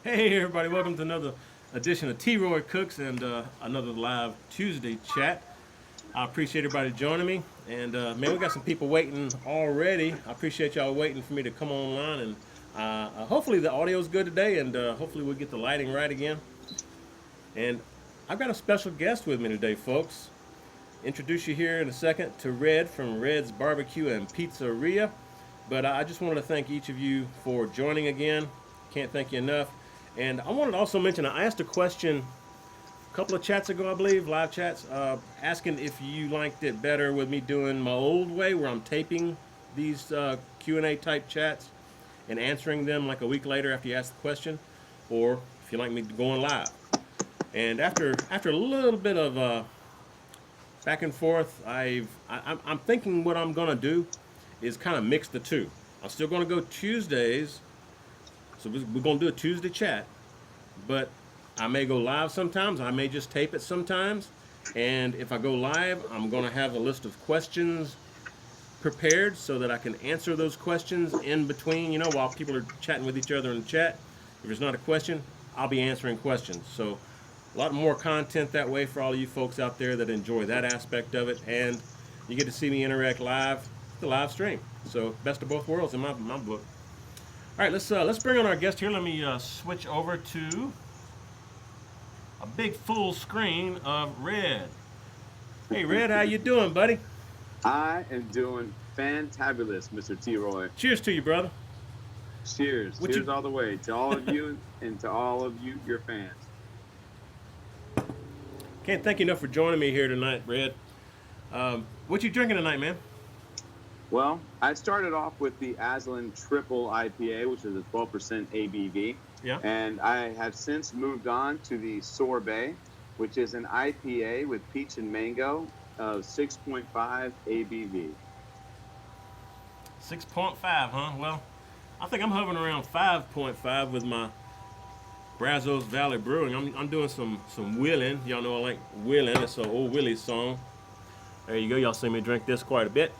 Hey everybody, welcome to another edition of T-Roy Cooks and another live Tuesday chat. I appreciate everybody joining me, and man, we got some people waiting already. I appreciate y'all waiting for me to come online, and hopefully the audio is good today, and hopefully we'll get the lighting right again. And I've got a special guest with me today, folks. Introduce you here in a second to Red from Red's BBQ and Pizzeria. But I just wanted to thank each of you for joining again. Can't thank you enough. And I wanted to also mention I asked a question a couple of chats ago, I believe, live chats, asking if you liked it better with me doing my old way, where I'm taping these Q&A type chats and answering them like a week later after you ask the question, or if you like me going live. And after a little bit of back and forth, I'm thinking what I'm gonna do is kind of mix the two. I'm still gonna go Tuesdays, so we're gonna do a Tuesday chat, but I may go live sometimes. I may just tape it sometimes. And if I go live, I'm going to have a list of questions prepared so that I can answer those questions in between, while people are chatting with each other in the chat. If there's not a question, I'll be answering questions. So a lot more content that way for all of you folks out there that enjoy that aspect of it. And you get to see me interact live, the live stream. So best of both worlds in my book. All right, let's bring on our guest here. Let me switch over to a big full screen of Red. Hey, Red, how you doing, buddy? I am doing fantabulous, Mr. T. Roy. Cheers to you, brother. Cheers. What you Cheers all the way to all of you and to all of you, your fans. can't thank you enough for joining me here tonight, Red. What you drinking tonight, man? Well, I started off with the Aslan Triple IPA, which is a 12% ABV. Yeah. And I have since moved on to the Sorbet, which is an IPA with peach and mango of 6.5 ABV. 6.5, huh? Well, I think I'm hovering around 5.5 with my Brazos Valley Brewing. I'm doing some Willing. Y'all know I like Willing. It's an old Willie song. There you go. Y'all see me drink this quite a bit.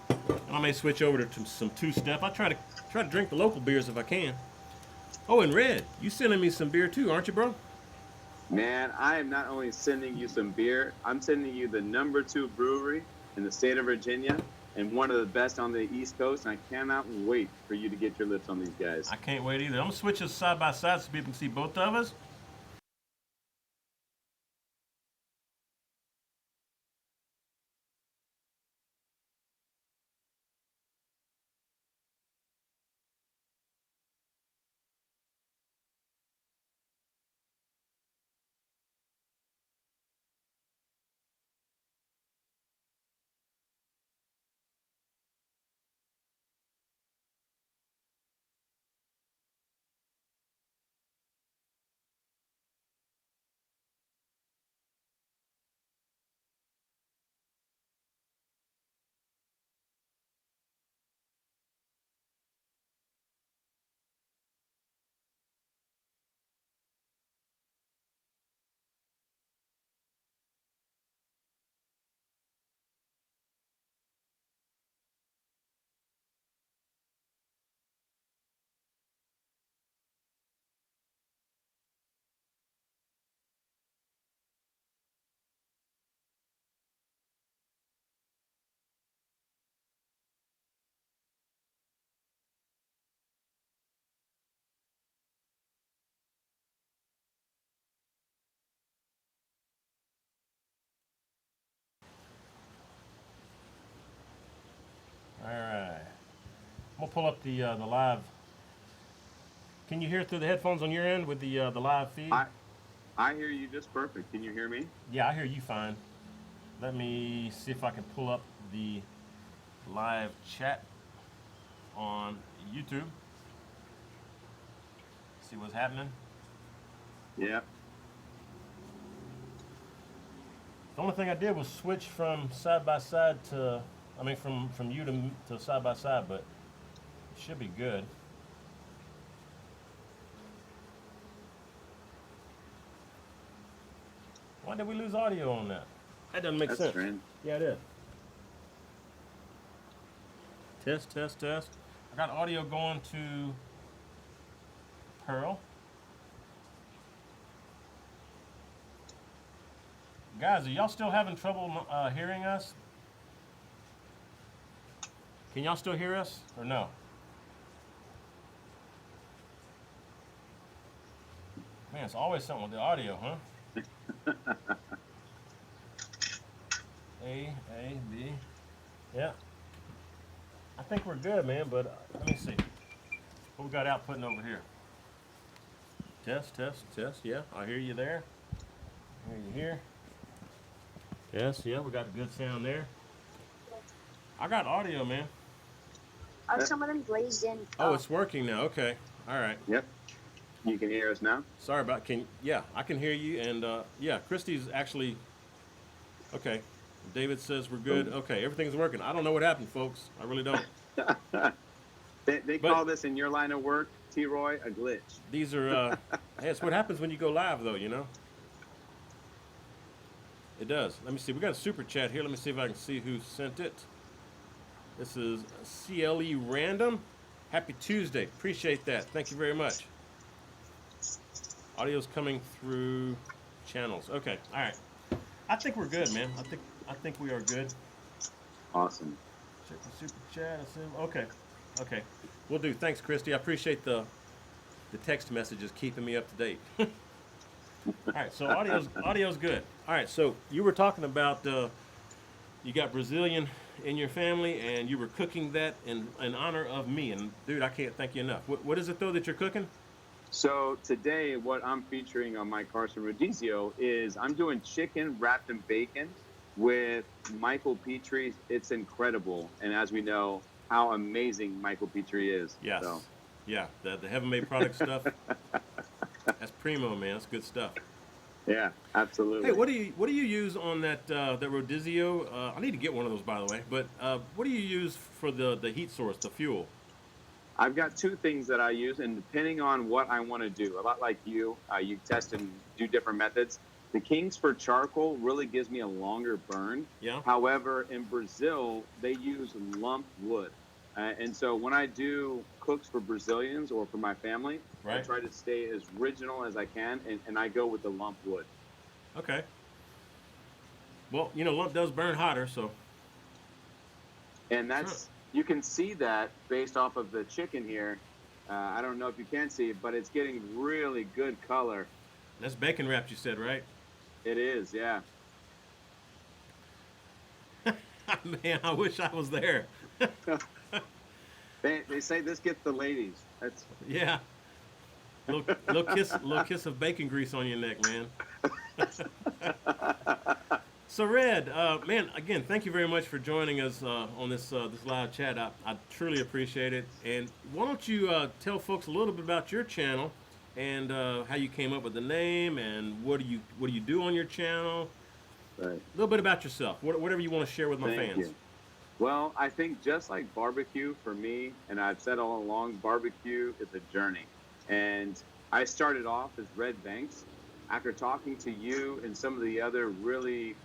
And I may switch over to some two-step. I try to drink the local beers if I can. Oh, and Red, you sending me some beer too, aren't you, bro? Man, I am not only sending you some beer, I'm sending you the #2 brewery in the state of Virginia and one of the best on the East Coast. And I cannot wait for you to get your lips on these guys. I can't wait either. I'm gonna switch us side by side so people can see both of us. All right. I'm gonna pull up the live. Can you hear it through the headphones on your end with the live feed? I I hear you just perfect. Can you hear me? Yeah, I hear you fine. Let me see if I can pull up the live chat on YouTube. See what's happening. Yeah. The only thing I did was switch from side by side to, I mean, from you to side by side, but it should be good. Why did we lose audio on that? That doesn't make That's sense. strange. Yeah, it is. Test, test, test. I got audio going to Pearl. Guys, are y'all still having trouble hearing us? Can y'all still hear us or no? Man, it's always something with the audio, huh? A, B. Yeah. I think we're good, man, but let me see. What we got outputting over here? Test, test, test. Yeah, I hear you there. I hear you here. Yes, yeah, we got a good sound there. I got audio, man. Are some of them glazed in? Oh, it's working now. Okay. All right. Yep. You can hear us now? Sorry about yeah, I can hear you and yeah, Christy's actually okay. David says we're good. Okay, everything's working. I don't know what happened, folks. I really don't. They But call this in your line of work, T-Roy, a glitch. these are hey, it's what happens when you go live though, you know? It does. Let me see. We got a super chat here. Let me see if I can see who sent it. This is CLE Random. Happy Tuesday. Appreciate that. Thank you very much. Audio's coming through channels. Okay. All right. I think we're good, man. I think we are good. Awesome. Check the super chat. Okay. Okay. We'll do. Thanks, Christy. I appreciate the text messages keeping me up to date. All right. So audio's good. All right. So you were talking about you got Brazilian in your family, and you were cooking that in honor of me. And dude, I can't thank you enough. What is it though that you're cooking? So today, what I'm featuring on my Carson Rodizio is I'm doing chicken wrapped in bacon with Michael Petrie. It's incredible, and as we know, how amazing Michael Petrie is. Yes. So. Yeah. The Heaven Made product stuff. That's primo, man. That's good stuff. Yeah, absolutely. Hey, what do you use on that Rodizio? I need to get one of those, by the way. But what do you use for the heat source, the fuel? I've got two things that I use, and depending on what I want to do, a lot like you test and do different methods. The Kingsford charcoal really gives me a longer burn. Yeah. However, in Brazil, they use lump wood. And so when I do cooks for Brazilians or for my family, right, I try to stay as original as I can, and I go with the lump wood. Okay. Well, you know, lump does burn hotter, so. And that's, sure. You can see that based off of the chicken here. I don't know if you can see it, but it's getting really good color. That's bacon wrapped, you said, right? It is, yeah. Man, I wish I was there. They say this gets the ladies. That's yeah. Little kiss of bacon grease on your neck, man. So, Red, man, again, thank you very much for joining us on this live chat. I truly appreciate it. And why don't you tell folks a little bit about your channel and how you came up with the name and what do you do on your channel? Right. A little bit about yourself, whatever you want to share with my Thank fans. You. Well, I think just like barbecue for me, and I've said all along, barbecue is a journey. And I started off as Red Banks. After talking to you and some of the other really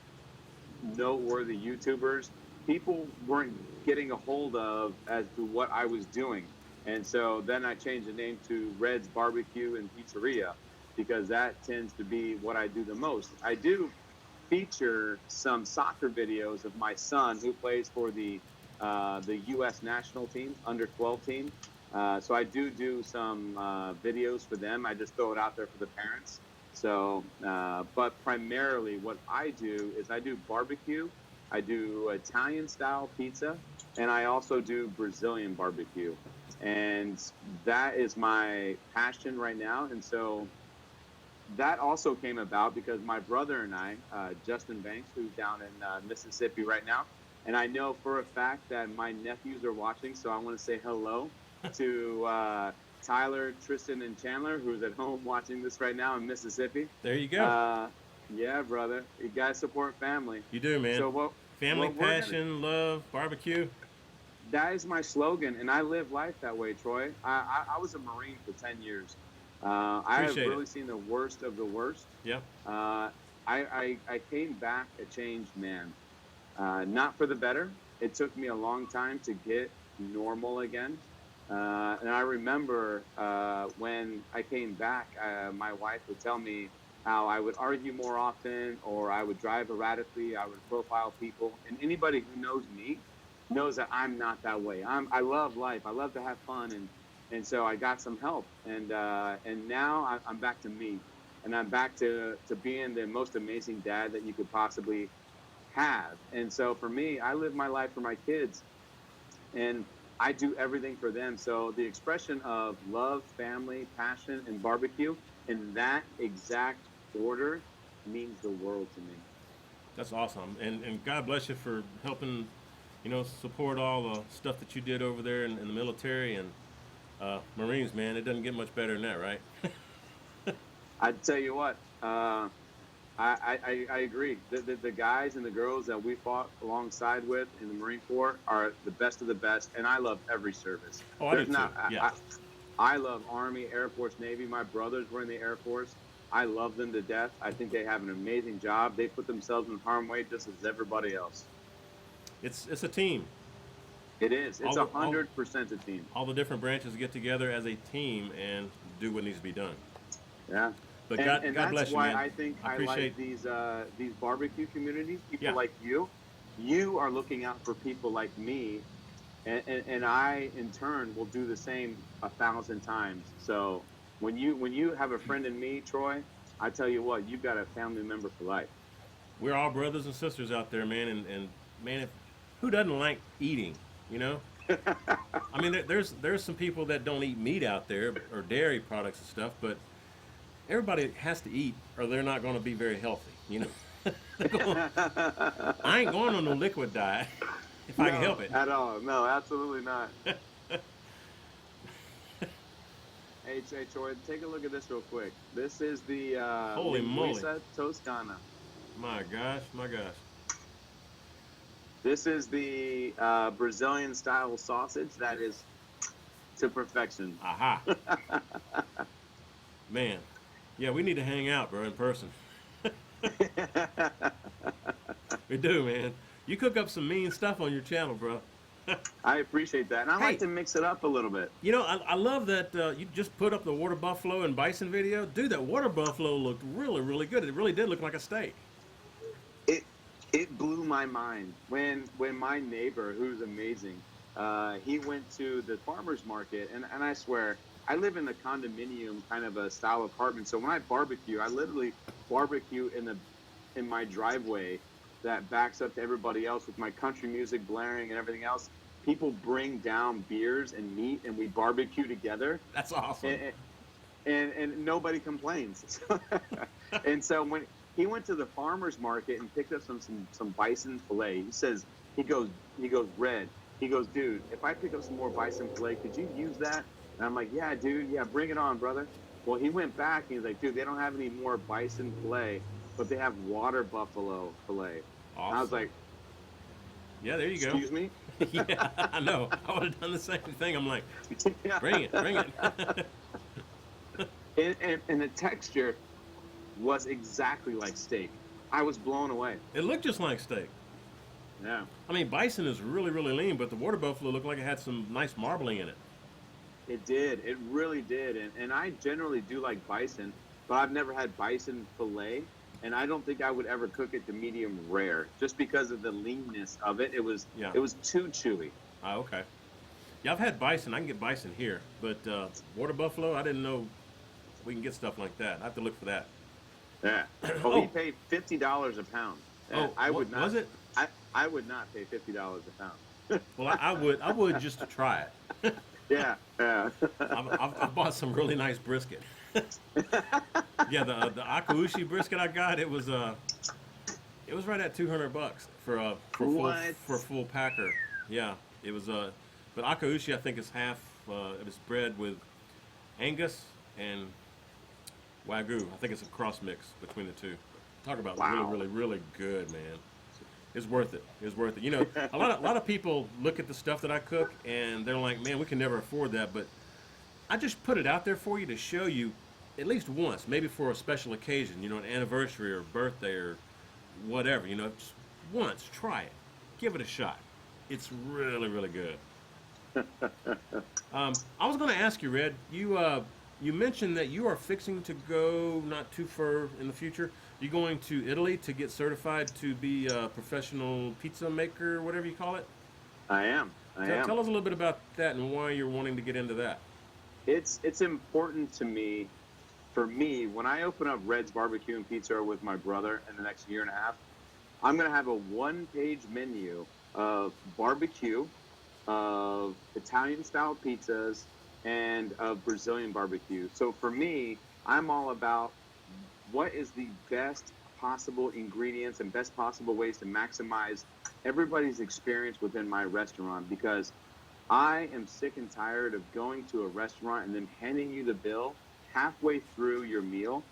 noteworthy YouTubers, people weren't getting a hold of as to what I was doing. And so then I changed the name to Red's Barbecue and Pizzeria, because that tends to be what I do the most. I do feature some soccer videos of my son who plays for the U.S. national team, under 12 team. So I do some videos for them. I just throw it out there for the parents. So, but primarily what I do is I do barbecue, I do Italian style pizza, and I also do Brazilian barbecue. And that is my passion right now. And so that also came about because my brother and I, Justin Banks, who's down in Mississippi right now, and I know for a fact that my nephews are watching, so I want to say hello to Tyler, Tristan, and Chandler, who's at home watching this right now in Mississippi. There you go. Yeah, brother. You guys support family. You do, man. So family, passion, love, barbecue. That is my slogan, and I live life that way, Troy. I was a Marine for 10 years. I have really seen the worst of the worst. Yeah. I came back a changed man. Not for the better. It took me a long time to get normal again. And I remember when I came back, my wife would tell me, how I would argue more often, or I would drive erratically. I would profile people, and anybody who knows me knows that I'm not that way. I love life. I love to have fun, and so I got some help, and now I'm back to me, and I'm back to being the most amazing dad that you could possibly have. And so for me, I live my life for my kids, and I do everything for them. So the expression of love, family, passion, and barbecue in that exact order means the world to me. That's awesome, and God bless you for helping, support all the stuff that you did over there in the military and Marines. Man, it doesn't get much better than that, right? I tell you what, I agree. The guys and the girls that we fought alongside with in the Marine Corps are the best of the best, and I love every service. Oh, I do There's too. not. Yeah. I love Army, Air Force, Navy. My brothers were in the Air Force. I love them to death. I think they have an amazing job. They put themselves in harm's way just as everybody else. It's a team. It is. It's All the- all- 100% a team. All the different branches get together as a team and do what needs to be done. Yeah. But And, God, and God that's bless you, why man. I think I I appreciate. like these barbecue communities. People Yeah. like you. You are looking out for people like me, and I in turn will do the same 1,000 times. So when you have a friend in me, Troy, I tell you what, you've got a family member for life. We're all brothers and sisters out there, man. And man, who doesn't like eating? You know. I mean, there's some people that don't eat meat out there or dairy products and stuff, but everybody has to eat, or they're not going to be very healthy. You know. I ain't going on no liquid diet if I can No, help it. at all. No, absolutely not. Hey, Troy, take a look at this real quick. This is the Holy moly. linguiça toscana. My gosh, my gosh. This is the Brazilian style sausage that is to perfection. Aha. Man. Yeah, we need to hang out, bro, in person. We do, man. You cook up some mean stuff on your channel, bro. I appreciate that. And I Hey. like to mix it up a little bit. You know, I love that you just put up the water buffalo and bison video. Dude, that water buffalo looked really, really good. It really did look like a steak. It blew my mind when my neighbor, who's amazing, he went to the farmer's market, and I swear, I live in a condominium kind of a style apartment. So when I barbecue, I literally barbecue in my driveway that backs up to everybody else with my country music blaring and everything else. People bring down beers and meat, and we barbecue together. That's awesome. And nobody complains. And so when he went to the farmer's market and picked up some bison fillet, he goes, Red. He goes, dude, if I pick up some more bison fillet, could you use that? And I'm like, yeah, dude, yeah, bring it on, brother. Well, he went back and he's like, dude, they don't have any more bison fillet, but they have water buffalo fillet. Awesome. And I was like, Yeah, there you go. excuse me? Yeah, I know. I would have done the same thing. I'm like, Yeah. bring it, bring it. And the texture was exactly like steak. I was blown away. It looked just like steak. Yeah. I mean, bison is really, really lean, but the water buffalo looked like it had some nice marbling in it. It did. It really did. And I generally do like bison, but I've never had bison fillet. And I don't think I would ever cook it to medium rare just because of the leanness of it. It was Yeah. it was too chewy. Ah, okay. Yeah, I've had bison. I can get bison here, but water buffalo, I didn't know we can get stuff like that. I have to look for that. Yeah. Oh. Oh, he paid $50 a pound. And Oh, I would not. was it? I would not pay $50 a pound. Well, I would just to try it. Yeah. Yeah. I've bought some really nice brisket. Yeah, the Akaushi brisket I got, it was right at $200 for a What? full packer. Yeah, it was but Akaushi I think is half. It was bred with Angus and Wagyu. I think it's a cross mix between the two. Talk about Wow. really, really, really good, man. It's worth it. It's worth it. You know, a lot of people look at the stuff that I cook and they're like, man, we can never afford that. But I just put it out there for you to show you at least once, maybe for a special occasion, you know, an anniversary or birthday or whatever, you know, just once, try it. Give it a shot. It's really, really good. I was going to ask you, Red, you mentioned that you are fixing to go not too far in the future. You're going to Italy to get certified to be a professional pizza maker, whatever you call it. I am. I am. Tell us a little bit about that and why you're wanting to get into that. It's important to me. For me, when I open up Red's Barbecue and Pizza with my brother in the next year and a half, I'm gonna have a one-page menu of barbecue, of Italian style pizzas, and of Brazilian barbecue. So for me, I'm all about what is the best possible ingredients and best possible ways to maximize everybody's experience within my restaurant, because I am sick and tired of going to a restaurant and then handing you the bill halfway through your meal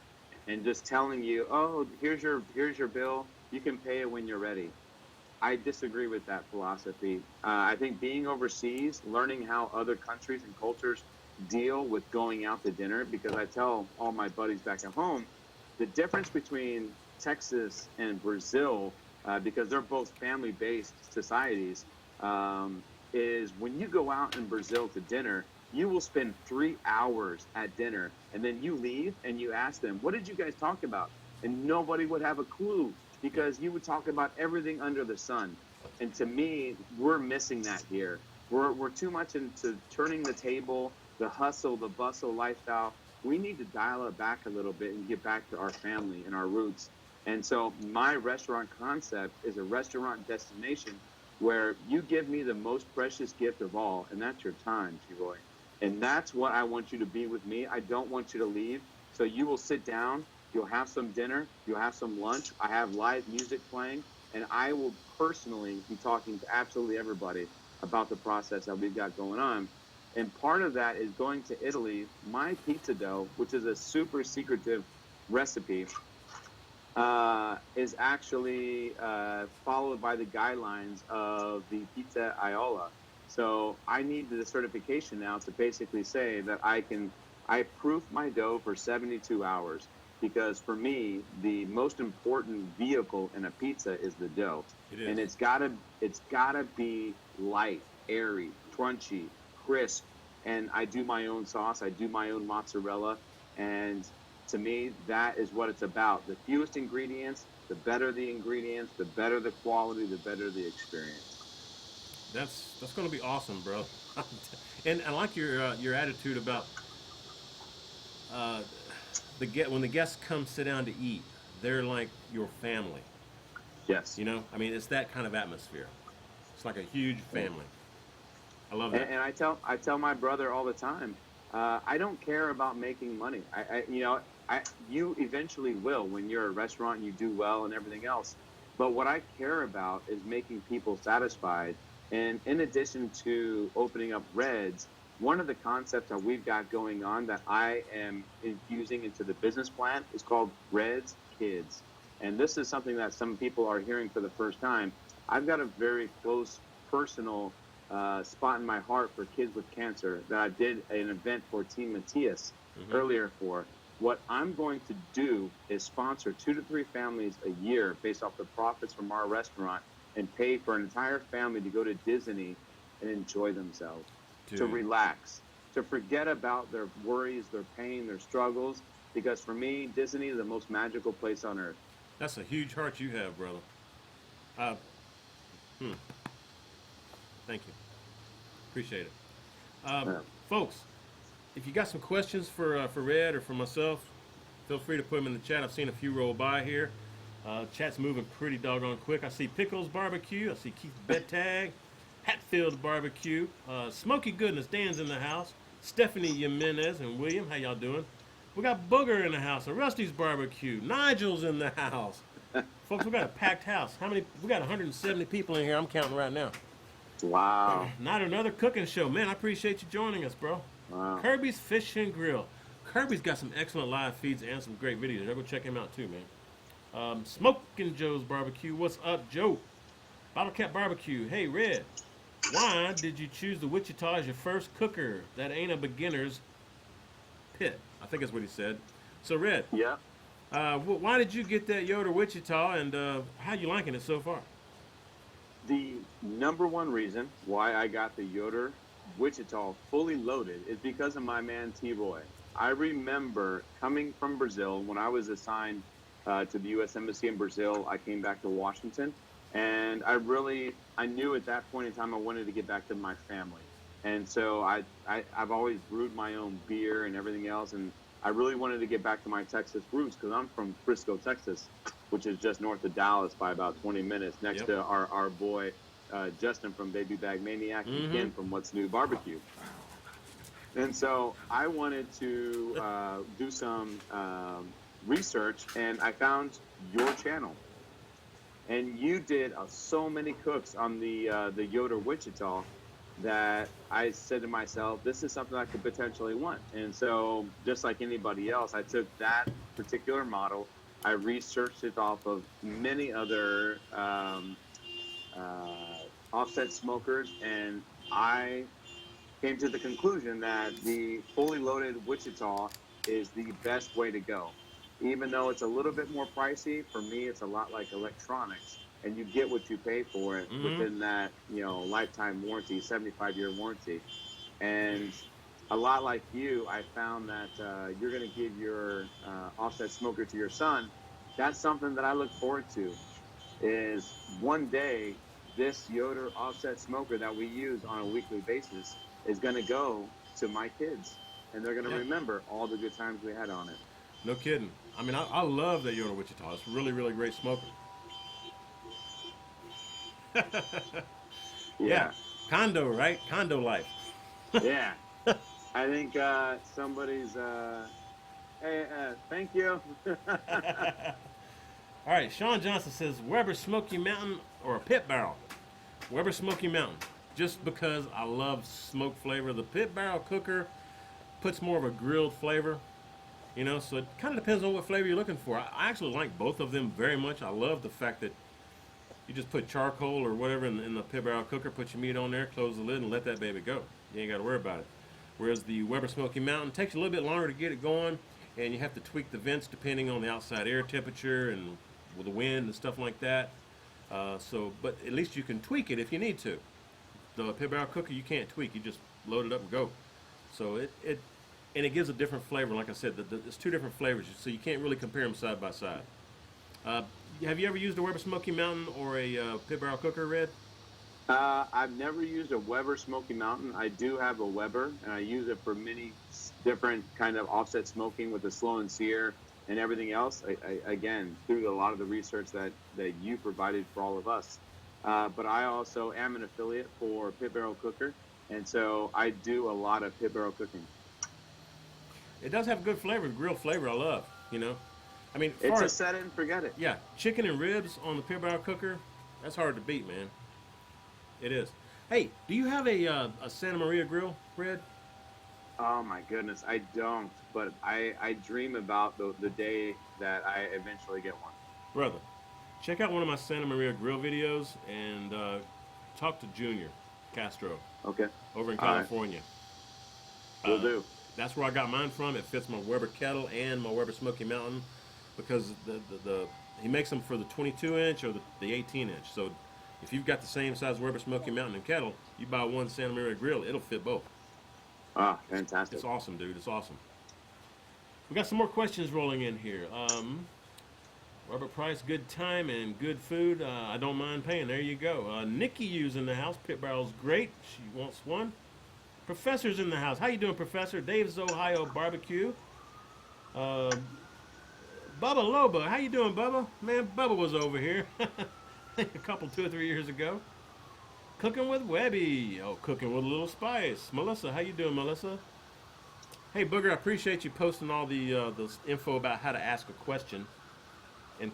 and just telling you, "Oh, here's your bill. You can pay it when you're ready." I disagree with that philosophy. I think being overseas, learning how other countries and cultures deal with going out to dinner, because I tell all my buddies back at home, the difference between Texas and Brazil, because they're both family-based societies, is when you go out in Brazil to dinner, you will spend 3 hours at dinner, and then you leave and you ask them, "What did you guys talk about?" And nobody would have a clue, because you would talk about everything under the sun. And to me, we're missing that here. We're too much into turning the table, the hustle, the bustle lifestyle. We need to dial it back a little bit and get back to our family and our roots. And so my restaurant concept is a restaurant destination where you give me the most precious gift of all, and that's your time, T-Roy. And that's what I want you to be with me. I don't want you to leave. So you will sit down, you'll have some dinner, you'll have some lunch. I have live music playing, and I will personally be talking to absolutely everybody about the process that we've got going on. And part of that is going to Italy. My pizza dough, which is a super secretive recipe, is actually followed by the guidelines of the Pizza Iola. So I need the certification now to basically say that I proof my dough for 72 hours, because for me, the most important vehicle in a pizza is the dough. It is. And it's gotta be light, airy, crunchy, crisp. And I do my own sauce, I do my own mozzarella, and to me, that is what it's about. The fewest ingredients, the better the ingredients, the better the quality, the better the experience. That's going to be awesome, bro. And I like your attitude about uh, when the guests come sit down to eat, they're like your family. Yes. You know, I mean, it's that kind of atmosphere. It's like a huge family. I love And, that. and I tell my brother all the time, I don't care about making money. You eventually will when you're a restaurant and you do well and everything else. But what I care about is making people satisfied. And in addition to opening up Reds, one of the concepts that we've got going on that I am infusing into the business plan is called Reds Kids. And this is something that some people are hearing for the first time. I've got a very close personal spot in my heart for kids with cancer that I did an event for Team Matthias earlier for. What I'm going to do is sponsor 2 to 3 families a year based off the profits from our restaurant, and pay for an entire family to go to Disney and enjoy themselves, to Dude. relax, to forget about their worries, their pain, their struggles. Because for me, Disney is the most magical place on earth. That's a huge heart you have, brother. Uh, hmm. Thank you. Appreciate it. Yeah. Folks, if you got some questions for Red or for myself, feel free to put them in the chat. I've seen a few roll by here. Chat's moving pretty doggone quick. I see Pickles Barbecue. I see Keith Bettag, Hatfield Barbecue. Smoky Goodness, Dan's in the house. Stephanie Jimenez and William, how y'all doing? We got Booger in the house. Rusty's Barbecue. Nigel's in the house. Folks, we got a packed house. How many? We got 170 people in here. I'm counting right now. Wow. Not another cooking show. Man, I appreciate you joining us, bro. Wow. Kirby's Fish and Grill. Kirby's got some excellent live feeds and some great videos. Y'all go check him out too, man. Smoking Joe's Barbecue. What's up, Joe? Bottle Cap Barbecue. Hey, Red. Why did you choose the Wichita as your first cooker? That ain't a beginner's pit. I think that's what he said. So, Red, Yeah. why did you get that Yoder Wichita, and how you liking it so far? The number one reason why I got the Yoder Wichita fully loaded is because of my man T-Roy. I remember coming from Brazil when I was assigned to the U.S. Embassy in Brazil. I came back to Washington, and I knew at that point in time I wanted to get back to my family. And so I've always brewed my own beer and everything else, and I really wanted to get back to my Texas roots because I'm from Frisco, Texas, which is just north of Dallas by about 20 minutes, next to our boy Justin from Baby Bag Maniac and Ken from What's New Barbecue. And so I wanted to do some research, and I found your channel. And you did so many cooks on the Yoder Wichita that I said to myself, this is something I could potentially want. And so just like anybody else, I took that particular model, I researched it off of many other offset smokers, and I came to the conclusion that the fully loaded Wichita is the best way to go. Even though it's a little bit more pricey, for me, it's a lot like electronics, and you get what you pay for it within that, lifetime warranty, 75-year warranty. And a lot like you, I found that you're going to give your offset smoker to your son. That's something that I look forward to, is one day this Yoder offset smoker that we use on a weekly basis is going to go to my kids, and they're going to remember all the good times we had on it. No kidding. I mean, I love that Yoder Wichita. It's really, really great smoker. Yeah. Condo, right? Condo life. Yeah. I think somebody's, hey, thank you. All right, Sean Johnson says, Weber Smoky Mountain or a pit barrel? Weber Smoky Mountain, just because I love smoke flavor. The pit barrel cooker puts more of a grilled flavor, so it kind of depends on what flavor you're looking for. I actually like both of them very much. I love the fact that you just put charcoal or whatever in the pit barrel cooker, put your meat on there, close the lid, and let that baby go. You ain't got to worry about it. Whereas the Weber Smoky Mountain takes a little bit longer to get it going, and you have to tweak the vents depending on the outside air temperature and with the wind and stuff like that. But at least you can tweak it if you need to. The pit barrel cooker you can't tweak; you just load it up and go. So it gives a different flavor. Like I said, it's two different flavors, so you can't really compare them side by side. Have you ever used a Weber Smoky Mountain or a pit barrel cooker, Red? I've never used a Weber Smoky Mountain. I do have a Weber, and I use it for many different kind of offset smoking with the slow and sear and everything else. Again, through a lot of the research that you provided for all of us. But I also am an affiliate for Pit Barrel Cooker, and so I do a lot of pit barrel cooking. It does have good flavor, grilled flavor. I love, I mean, it's a set it and forget it. Yeah, chicken and ribs on the pit barrel cooker, that's hard to beat, man. It is. Hey, do you have a Santa Maria grill, Red? Oh my goodness, I don't. But I dream about the day that I eventually get one. Brother, check out one of my Santa Maria grill videos and talk to Junior Castro. Okay. Over in California. Right. Will do. That's where I got mine from. It fits my Weber kettle and my Weber Smoky Mountain because he makes them for the 22-inch or the 18-inch. So if you've got the same size Weber Smoky Mountain and kettle, you buy one Santa Maria grill, it'll fit both. Ah, fantastic. It's awesome, dude. It's awesome. We got some more questions rolling in here. Robert Price, good time and good food. I don't mind paying. There you go. Nikki U's in the house. Pit barrel's great. She wants one. Professor's in the house. How you doing, Professor? Dave's Ohio Barbecue. Bubba Loba. How you doing, Bubba? Man, Bubba was over here a couple, 2 or 3 years ago. Cooking with Webby. Oh, cooking with a little spice. Melissa, how you doing, Melissa? Hey, Booger, I appreciate you posting all the info about how to ask a question. And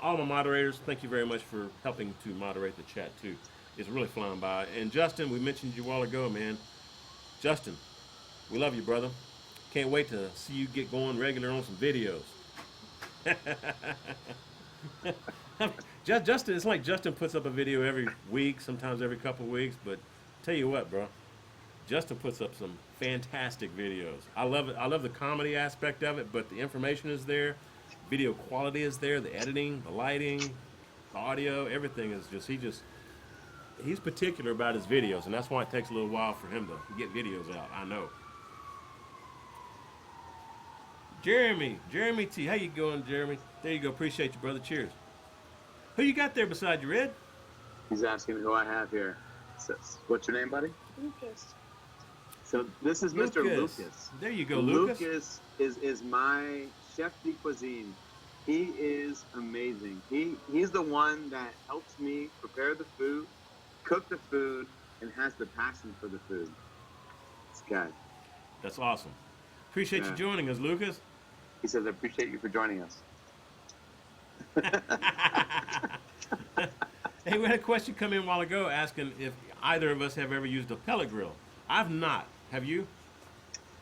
all my moderators, thank you very much for helping to moderate the chat, too. It's really flying by. And Justin, we mentioned you a while ago, man. Justin, we love you, brother. Can't wait to see you get going regular on some videos. Justin, it's like Justin puts up a video every week, sometimes every couple weeks, but tell you what, bro, Justin puts up some fantastic videos. I love it. I love the comedy aspect of it, but the information is there, video quality is there, the editing, the lighting, the audio, everything is he's particular about his videos, and that's why it takes a little while for him to get videos out. I know. Jeremy T. How you going, Jeremy? There you go. Appreciate you, brother. Cheers. Who you got there beside you, Red? He's asking who I have here. Says, what's your name, buddy? Lucas. So this is Mr. Lucas. There you go, Lucas. Lucas is my chef de cuisine. He is amazing. He's the one that helps me prepare the food, cook the food, and has the passion for the food. This guy. That's awesome. Appreciate you joining us, Lucas. He says, I appreciate you for joining us. Hey, we had a question come in a while ago asking if either of us have ever used a pellet grill. I've not. Have you?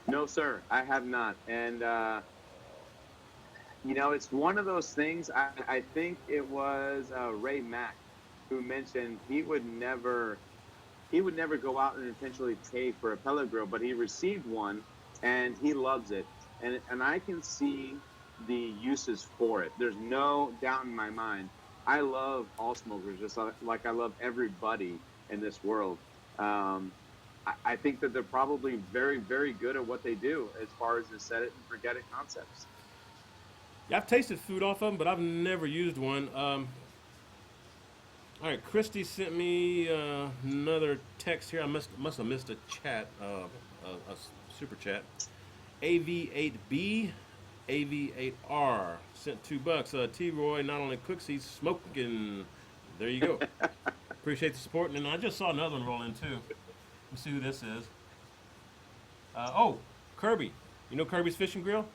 No, sir, I have not. And, it's one of those things. I think it was Ray Mack who mentioned he would never go out and intentionally pay for a pellet grill, but he received one and he loves it. And I can see the uses for it. There's no doubt in my mind. I love all smokers just like I love everybody in this world. I think that they're probably very, very good at what they do as far as the set it and forget it concepts. Yeah, I've tasted food off of them, but I've never used one. All right, Christy sent me another text here. I must have missed a chat, a super chat. AV8B, AV8R sent $2. T-Roy not only cooks, he's smoking. There you go. Appreciate the support. And then I just saw another one roll in too. Let's see who this is. Kirby. You know Kirby's Fishing Grill?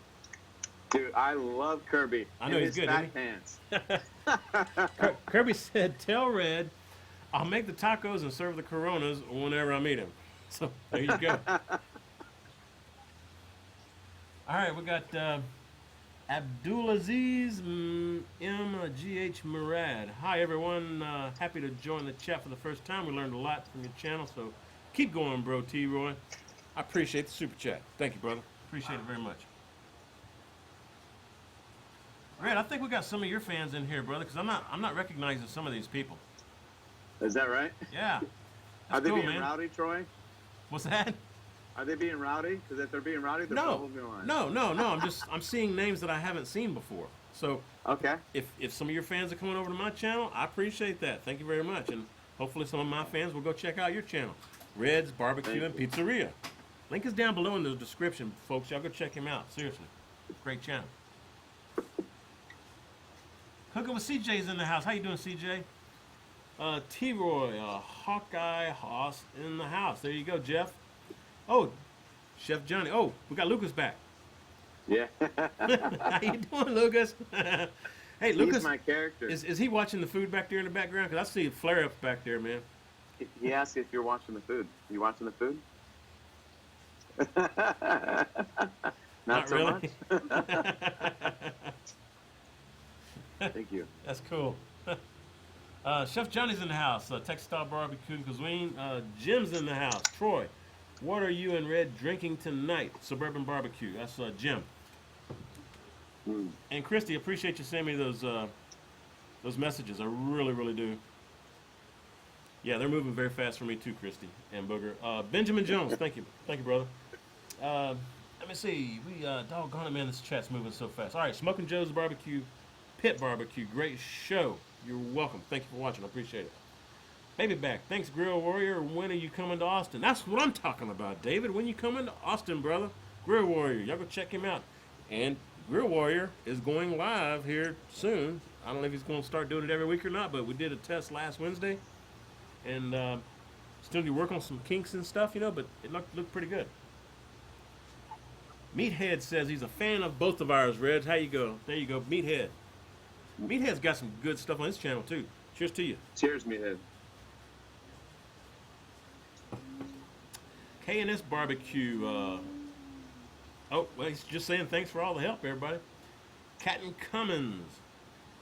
Dude, I love Kirby. I know he's good. Fat pants. Kirby said, "Tell Red, I'll make the tacos and serve the Coronas whenever I meet him." So there you go. All right, we got Abdulaziz MGH Murad. Hi everyone, happy to join the chat for the first time. We learned a lot from your channel, so keep going, bro. T-Roy, I appreciate the super chat. Thank you, brother. Appreciate it very much. Red, I think we got some of your fans in here, brother, because I'm not recognizing some of these people. Is that right? Yeah. Are they cool, being man. rowdy, Troy? What's that? Are they being rowdy? Because if they're being rowdy, they're probably lying. No. I'm seeing names that I haven't seen before. So okay. If some of your fans are coming over to my channel, I appreciate that. Thank you very much, and hopefully some of my fans will go check out your channel, Red's BBQ and Pizzeria. Link is down below in the description, folks. Y'all go check him out. Seriously, great channel. Cooking with CJ's in the house. How you doing, CJ? T-Roy, Hawkeye Hoss in the house. There you go, Jeff. Oh, Chef Johnny. Oh, we got Lucas back. Yeah. How you doing, Lucas? Hey, Lucas. He's my character. Is he watching the food back there in the background? Because I see flare-ups back there, man. He asked if you're watching the food. You watching the food? Not so really. much. Thank you. That's cool. Chef Johnny's in the house. Texas Style Barbecue and Cuisine. Jim's in the house. Troy, what are you and Red drinking tonight? Suburban Barbecue. That's Jim. And Christy, appreciate you sending me those messages. I really, really do. Yeah, they're moving very fast for me too, Christy and Booger. Benjamin Jones, thank you, brother. Let me see. Doggone it, man, this chat's moving so fast. All right, Smoking Joe's Barbecue, Pit Barbecue, great show. You're welcome. Thank you for watching. I appreciate it. Baby back. Thanks, Grill Warrior. When are you coming to Austin? That's what I'm talking about, David. When you coming to Austin, brother? Grill Warrior. Y'all go check him out. And Grill Warrior is going live here soon. I don't know if he's going to start doing it every week or not, but we did a test last Wednesday. And still need to work on some kinks and stuff, but it looked pretty good. Meathead says he's a fan of both of ours, Reds. How you go? There you go, Meathead. Meathead's got some good stuff on his channel, too. Cheers to you. Cheers, Meathead. K&S Barbecue. He's just saying thanks for all the help, everybody. Captain Cummins.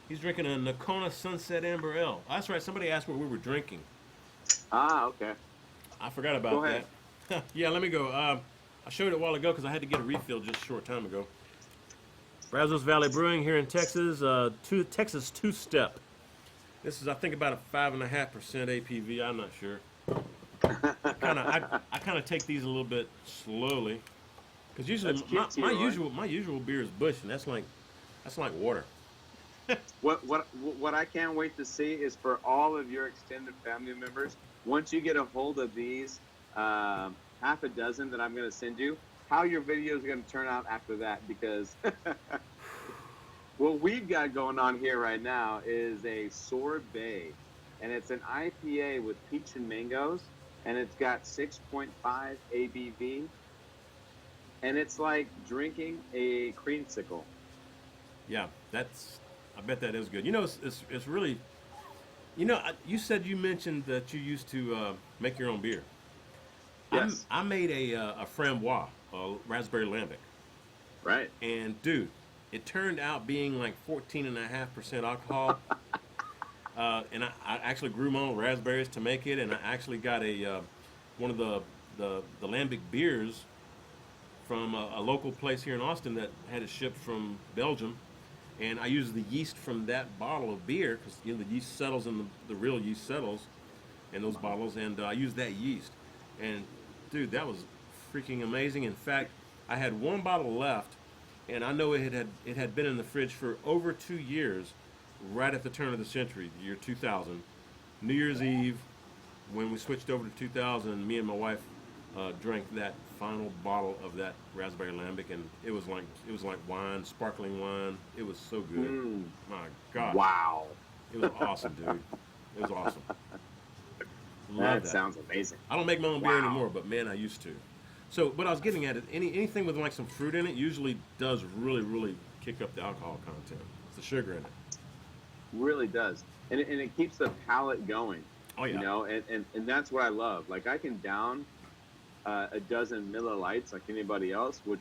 He's drinking a Nakona Sunset Amber Ale. That's right. Somebody asked what we were drinking. Ah, okay. I forgot about Go ahead. that. Yeah, let me go. I showed it a while ago because I had to get a refill just a short time ago. Brazos Valley Brewing here in Texas. Texas two-step. This is, I think, about a 5.5% APV. I'm not sure. I kind of take these a little bit slowly. Because usually That's cute, T-Roy. my usual beer is Bush, and that's like water. What I can't wait to see is for all of your extended family members. Once you get a hold of these half a dozen that I'm going to send you, how your videos are going to turn out after that. Because what we've got going on here right now is a sorbet, and it's an IPA with peach and mangoes, and it's got 6.5 ABV, and it's like drinking a creamsicle. Yeah, I bet that is good. It's really, you said you mentioned that you used to make your own beer. Yes. I made a framboise, a raspberry lambic, Right. and dude, it turned out being like 14.5% alcohol. And I actually grew my own raspberries to make it, and I actually got one of the lambic beers from a local place here in Austin that had it shipped from Belgium, and I used the yeast from that bottle of beer because the yeast settles and the real yeast settles in those bottles, and I used that yeast, and dude, that was freaking amazing. In fact, I had one bottle left, and I know it had been in the fridge for over 2 years, right at the turn of the century, the year 2000, New Year's Eve, when we switched over to 2000. Me and my wife drank that final bottle of that raspberry lambic, and it was like wine, sparkling wine. It was so good. My God. Wow. It was awesome, dude. It was awesome. Love That that. sounds amazing. I don't make my own beer Wow. anymore, but man, I used to. So, what I was getting at is anything with like some fruit in it usually does really, really kick up the alcohol content. It's the sugar in it. Really does. And it keeps the palate going. Oh yeah. And that's what I love. Like I can down a dozen Miller Lights like anybody else, which,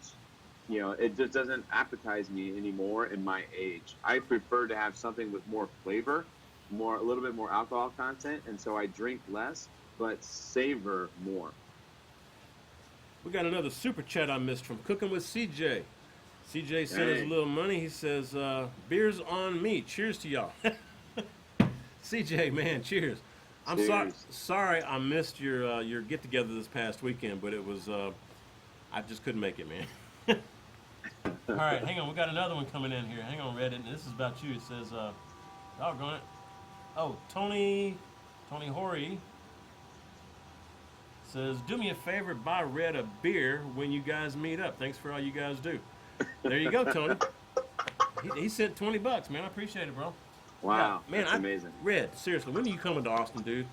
it just doesn't appetize me anymore in my age. I prefer to have something with more flavor, a little bit more alcohol content, and so I drink less, but savor more. We got another super chat I missed from Cooking with CJ. CJ sent us a little money. He says, beers on me. Cheers to y'all. CJ, man, cheers. I'm Cheers. sorry I missed your get together this past weekend, but it was I just couldn't make it, man. All right, hang on. We got another one coming in here. Hang on, Reddit. This is about you. It says, doggone it. Oh, Tony Hori says, do me a favor, buy Red a beer when you guys meet up. Thanks for all you guys do. There you go, Tony. He sent $20, man. I appreciate it, bro. Wow, Yeah, man, that's amazing. Red, seriously, when are you coming to Austin, dude?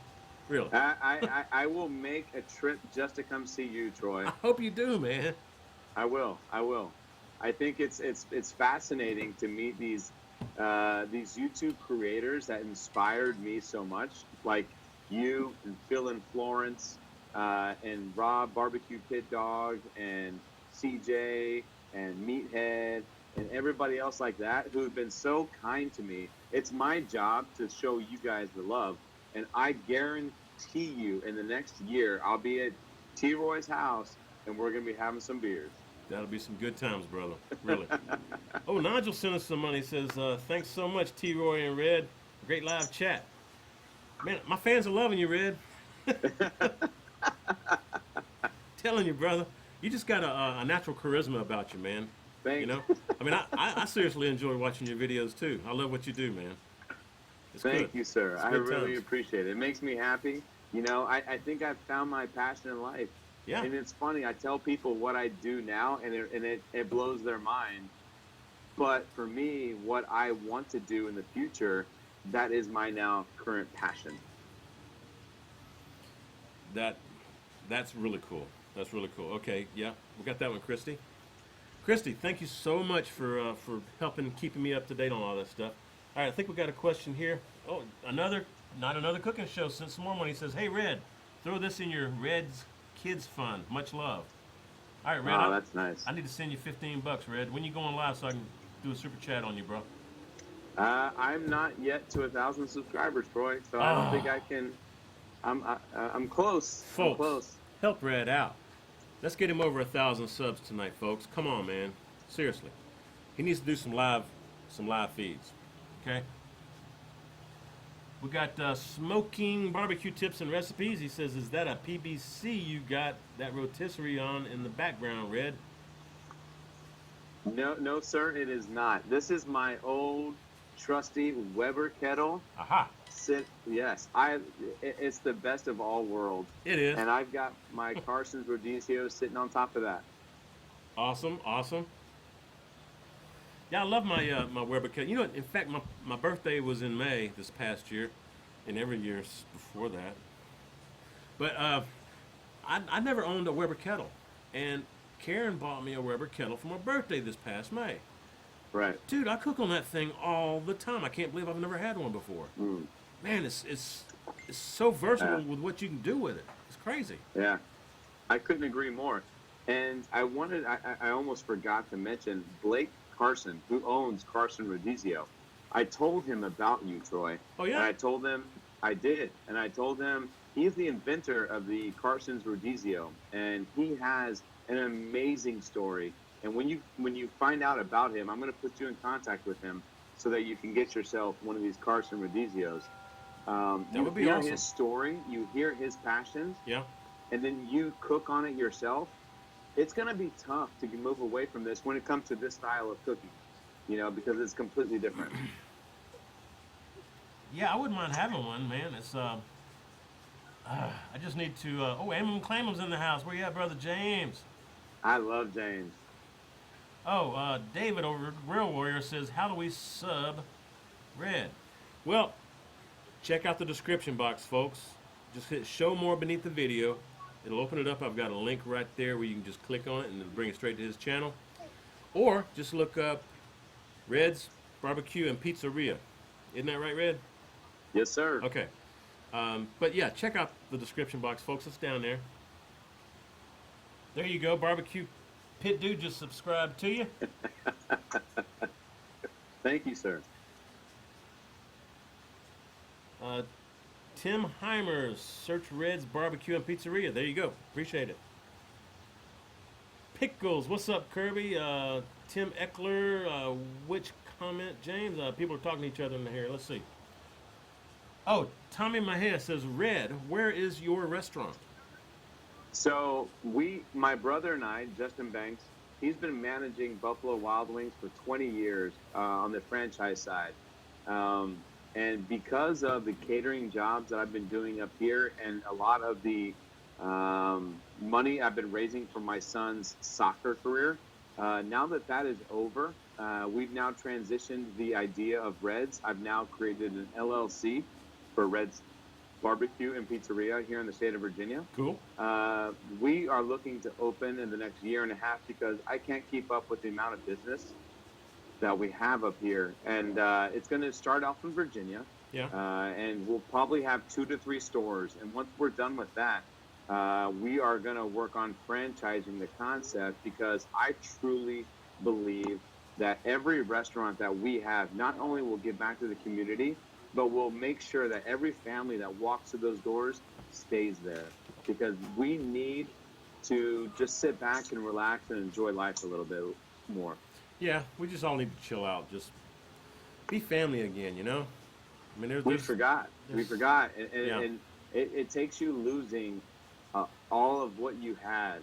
Really? I will make a trip just to come see you, Troy. I hope you do, man. I will. I think it's fascinating to meet these YouTube creators that inspired me so much, like you and Phil and Florence, and Rob Barbecue Pit Dog and CJ and Meathead and everybody else like that who have been so kind to me. It's my job to show you guys the love, and I guarantee you in the next year I'll be at T-Roy's house and we're gonna be having some beers. That'll be some good times, brother. Really. Oh, Nigel sent us some money. He says, thanks so much, T-Roy and Red. Great live chat. Man, my fans are loving you, Red. Telling you, brother. You just got a natural charisma about you, man. Thanks. I mean, I seriously enjoy watching your videos, too. I love what you do, man. It's Thank good. you, sir. It's I good really times. appreciate it. It makes me happy. I think I've found my passion in life. Yeah. And it's funny, I tell people what I do now, and it blows their mind. But for me, what I want to do in the future, that is my now current passion. That's really cool. That's really cool. Okay, yeah, we got that one, Christy. Christy, thank you so much for helping keeping me up to date on all that stuff. All right, I think we got a question here. Oh, not another cooking show. Sent some more money. He says, "Hey, Red, throw this in your Red's Kids Fund. Much love." All right, Red. Oh, that's nice. I need to send you $15, Red. When you going live, so I can do a super chat on you, bro. I'm not yet to 1,000 subscribers, Troy, so I don't think I can. I'm close. Folks, I'm close. help Red out. Let's get him over 1,000 subs tonight, folks. Come on, man. Seriously, he needs to do some live feeds. Okay. We got smoking barbecue tips and recipes. He says, "Is that a PBC you got that rotisserie on in the background, Red?" No, no, sir, it is not. This is my old trusty Weber kettle. Aha. Yes, it's the best of all worlds, It is. and I've got my Carson's Rodizio sitting on top of that. Awesome. Awesome. Yeah, I love my Weber kettle. You know, in fact, my birthday was in May this past year, and every year before that. But I never owned a Weber kettle, and Karen bought me a Weber kettle for my birthday this past May. Right. Dude, I cook on that thing all the time. I can't believe I've never had one before. Mm. Man, it's so versatile with what you can do with it. It's crazy. Yeah, I couldn't agree more. And I almost forgot to mention Blake Carson, who owns Carson Rodizio. I told him about you, Troy. Oh yeah. And I told him I did, and I told him he's the inventor of the Carson's Rodizio, and he has an amazing story. And when you find out about him, I'm going to put you in contact with him so that you can get yourself one of these Carson Rodizios. That would be hear awesome. his story, you hear his passions, Yeah. and then you cook on it yourself. It's going to be tough to move away from this when it comes to this style of cooking, because it's completely different. Yeah, I wouldn't mind having one, man. It's I just need to. Oh, Amon Clamham's in the house. Where you at, brother James? I love James. Oh, David over at Real Warrior says, "How do we sub red?" Well, check out the description box, folks. Just hit show more beneath the video. It'll open it up. I've got a link right there where you can just click on it and it'll bring it straight to his channel. Or just look up Red's Barbecue and Pizzeria. Isn't that right, Red? Yes, sir. Okay. But yeah, check out the description box, folks. It's down there. There you go. Barbecue Pit Dude just subscribed to you. Thank you, sir. Tim Heimers, search Red's Barbecue and Pizzeria. There you go. Appreciate it. Pickles, what's up, Kirby? Tim Eckler, which comment, James? People are talking to each other in here. Let's see. Oh, Tommy Mahia says, Red, where is your restaurant? So my brother and I, Justin Banks, he's been managing Buffalo Wild Wings for 20 years on the franchise side. And because of the catering jobs that I've been doing up here and a lot of the money I've been raising for my son's soccer career, now that is over, we've now transitioned the idea of Red's. I've now created an LLC for Red's Barbecue and Pizzeria here in the state of Virginia. Cool. We are looking to open in the next year and a half because I can't keep up with the amount of business that we have up here. And it's going to start off in Virginia. Yeah. And we'll probably have 2 to 3 stores. And once we're done with that, we are going to work on franchising the concept because I truly believe that every restaurant that we have not only will give back to the community, but we'll make sure that every family that walks through those doors stays there because we need to just sit back and relax and enjoy life a little bit more. Yeah, we just all need to chill out. Just be family again, I mean, We forgot. Yeah. And it takes you losing all of what you had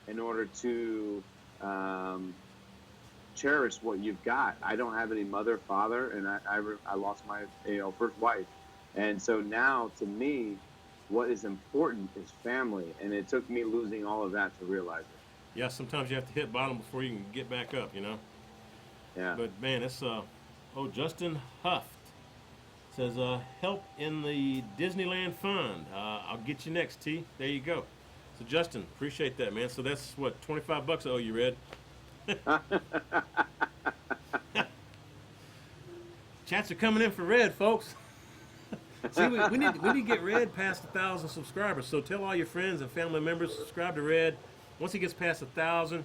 in order to cherish what you've got. I don't have any mother, father, and I lost my first wife. And so now, to me, what is important is family. And it took me losing all of that to realize it. Yeah, sometimes you have to hit bottom before you can get back up, Yeah. But man, it's Justin Huft says help in the Disneyland fund. I'll get you next, T. There you go. So Justin, appreciate that, man. So that's what, $25 I owe you, Red. Chats are coming in for Red, folks. See, we need to get Red past 1,000 subscribers. So tell all your friends and family members subscribe to Red. Once he gets past 1,000,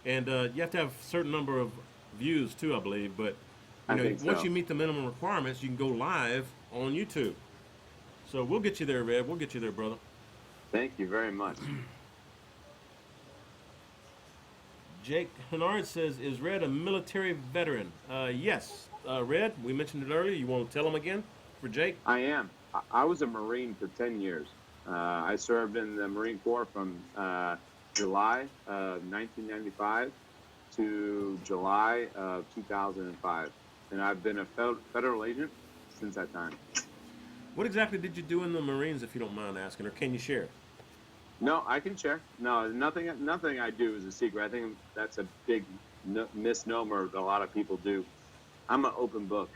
and you have to have a certain number of views too, I believe. But I think once so. you meet the minimum requirements, you can go live on YouTube. So we'll get you there, Red. We'll get you there, brother. Thank you very much. Jake Hennard says, is Red a military veteran? Yes. Red, we mentioned it earlier. You want to tell him again for Jake? I am. I was a Marine for 10 years. I served in the Marine Corps from July 1995 to July of 2005, and I've been a federal agent since that time. What exactly did you do in the Marines, if you don't mind asking, or can you share? No, I can share. No, nothing I do is a secret. I think that's a big misnomer that a lot of people do. I'm an open book.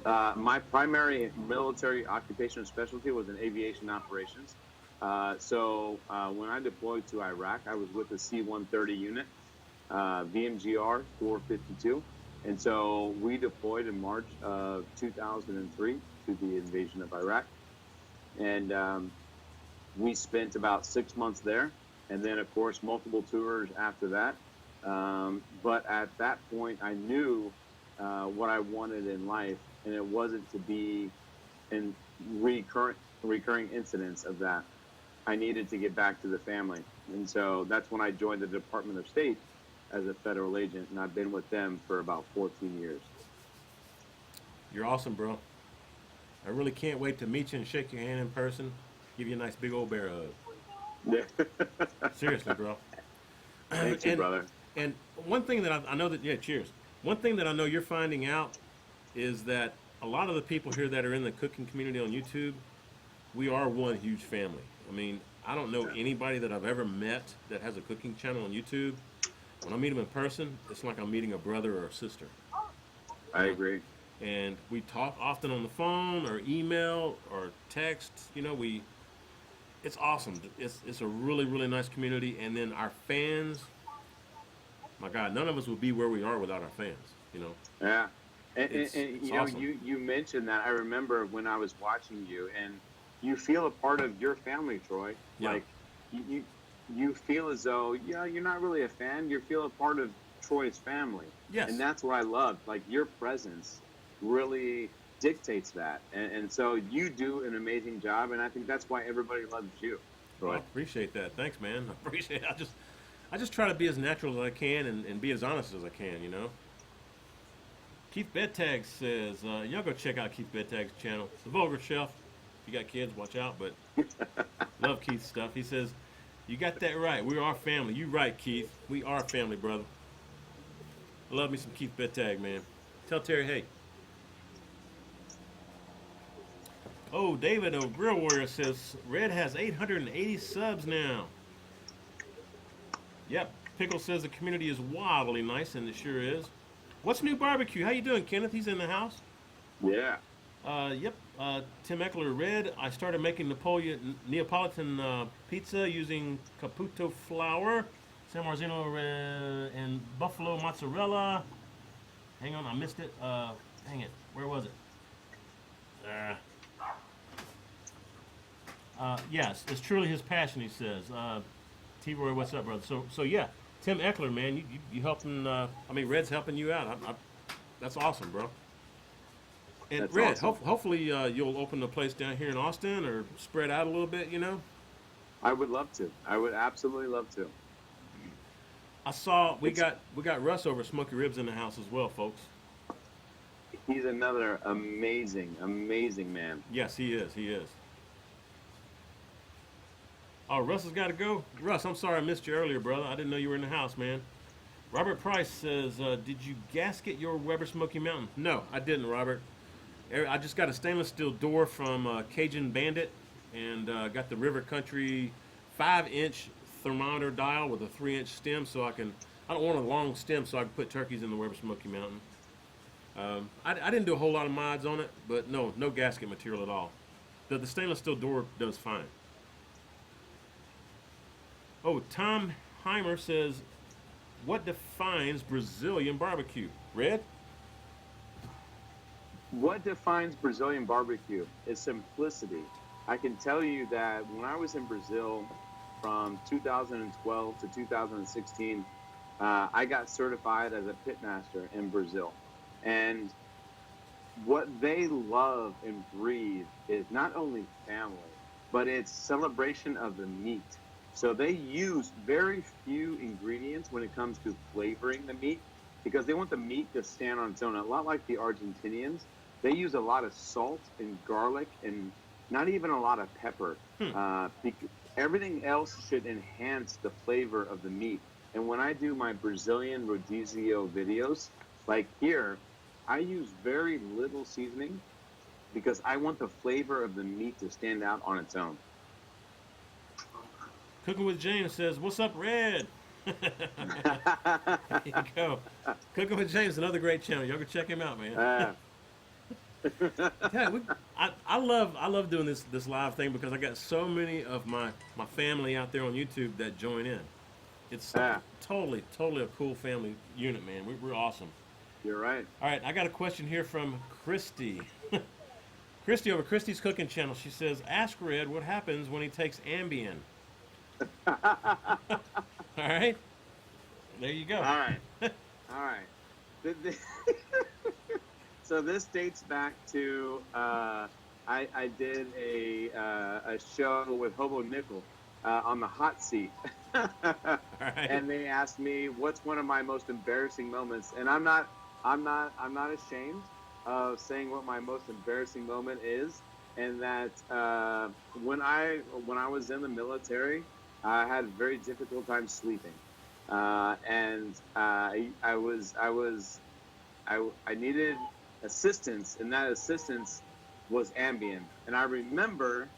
My primary military occupational specialty was in aviation operations. When I deployed to Iraq, I was with the C-130 unit, VMGR 452. And so we deployed in March of 2003 to the invasion of Iraq. And we spent about 6 months there. And then, of course, multiple tours after that. But at that point, I knew what I wanted in life, and it wasn't to be in recurring incidents of that. I needed to get back to the family. And so that's when I joined the Department of State as a federal agent, and I've been with them for about 14 years. You're awesome, bro. I really can't wait to meet you and shake your hand in person, give you a nice big old bear hug. Yeah. Seriously, bro. Thank you, brother. And one thing that I know that, yeah, cheers. One thing that I know you're finding out is that a lot of the people here that are in the cooking community on YouTube, we are one huge family. I mean, I don't know anybody that I've ever met that has a cooking channel on YouTube. When I meet them in person, it's like I'm meeting a brother or a sister. I agree. And we talk often on the phone or email or text. You know, it's awesome. It's a really, really nice community. And then our fans, my God, none of us would be where we are without our fans, you know? Yeah. And It's you know, awesome. you mentioned that. I remember when I was watching you, and you feel a part of your family, Troy. Yeah. Like you feel as though, yeah, you're not really a fan. You feel a part of Troy's family. Yes. And that's what I love. Like, your presence really dictates that. And so you do an amazing job, and I think that's why everybody loves you, Well, I Troy. appreciate that. Thanks, man. I appreciate it. I just try to be as natural as I can and be as honest as I can, you know? Keith Bedtag says, y'all go check out Keith Bedtag's channel. It's the Vulgar Chef. If you got kids, watch out, but love Keith's stuff. He says, you got that right. We are family. You right, Keith. We are family, brother. I love me some Keith Bedtag, man. Tell Terry, hey. Oh, David, a Grill Warrior says, Red has 880 subs now. Yep. Pickle says the community is wildly nice, and it sure is. What's new barbecue? How you doing, Kenneth? He's in the house. Yeah. Yep. Tim Eckler, Red. I started making Neapolitan pizza using Caputo flour, San Marzino and buffalo mozzarella. Hang on, I missed it. Dang it. Where was it? Yes, it's truly his passion, he says. T-Roy, what's up, brother? So yeah, Tim Eckler, man, you helping, Red's helping you out. That's awesome, bro. And That's Red, awesome. hopefully you'll open the place down here in Austin or spread out a little bit, you know? I would love to. I would absolutely love to. I saw we got Russ over Smoky Ribs in the house as well, folks. He's another amazing, amazing man. Yes, he is. He is. Oh, Russ has got to go. Russ, I'm sorry I missed you earlier, brother. I didn't know you were in the house, man. Robert Price says, did you gasket your Weber Smoky Mountain? No, I didn't, Robert. I just got a stainless steel door from Cajun Bandit and got the River Country 5-inch thermometer dial with a 3-inch stem so I don't want a long stem so I can put turkeys in the Weber Smoky Mountain. I didn't do a whole lot of mods on it, but no gasket material at all. The stainless steel door does fine. Oh, Tom Heimer says, what defines Brazilian barbecue? Red? What defines Brazilian barbecue is simplicity. I can tell you that when I was in Brazil from 2012 to 2016, I got certified as a pitmaster in Brazil. And what they love and breathe is not only family, but it's celebration of the meat. So they use very few ingredients when it comes to flavoring the meat because they want the meat to stand on its own. A lot like the Argentinians, they use a lot of salt and garlic and not even a lot of pepper. Everything else should enhance the flavor of the meat. And when I do my Brazilian rodizio videos, like here, I use very little seasoning because I want the flavor of the meat to stand out on its own. Cooking with James says, "What's up, Red?" There you go. Cooking with James, another great channel. Y'all go check him out, man. Ah. Yeah, I love doing this live thing because I got so many of my family out there on YouTube that join in. It's Ah. totally a cool family unit, man. We're awesome. You're right. All right, I got a question here from Christy. Christy over Christy's Cooking Channel. She says, "Ask Red what happens when he takes Ambien." All right, there you go. All right. All right. So this dates back to I did a show with Hobo Nickel on the hot seat, All right. and they asked me what's one of my most embarrassing moments, and I'm not ashamed of saying what my most embarrassing moment is, and that when I was in the military, I had a very difficult time sleeping, and I needed assistance, and that assistance was Ambien. And I remember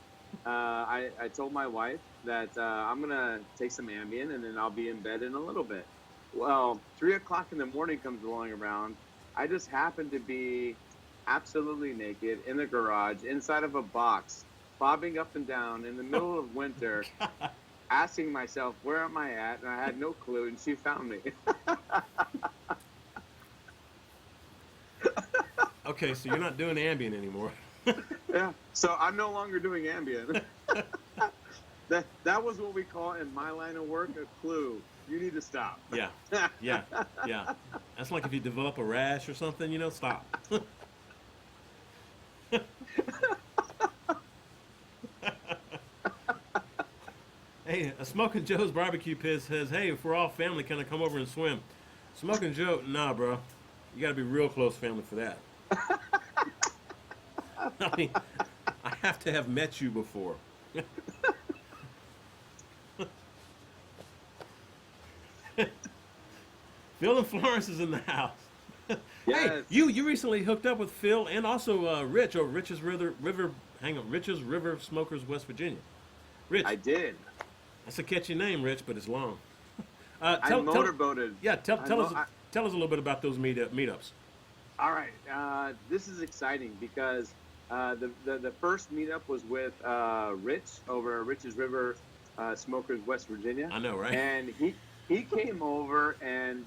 I told my wife that I'm gonna take some Ambien and then I'll be in bed in a little bit. Well, 3 o'clock in the morning comes rolling around. I just happened to be absolutely naked in the garage inside of a box, bobbing up and down in the middle of winter, asking myself, where am I at? And I had no clue, and she found me. Okay, so you're not doing Ambien anymore. Yeah, so I'm no longer doing Ambien. That was what we call in my line of work a clue. You need to stop. Yeah, yeah, yeah. That's like if you develop a rash or something, stop. Hey, Smoking Joe's Barbecue Pit says, "Hey, if we're all family, can I come over and swim?" Smoking Joe, nah, bro. You got to be real close family for that. I mean, I have to have met you before. Phil and Florence is in the house. Hey, Yes. you recently hooked up with Phil and also Rich over Rich's River Smokers, West Virginia. Rich, I did. that's a catchy name, Rich, but it's long. I motorboated. Yeah, tell us I- a little bit about those meetups. All right. This is exciting because the first meetup was with Rich over Rich's River Smokers, West Virginia. I know, right? And he came over, and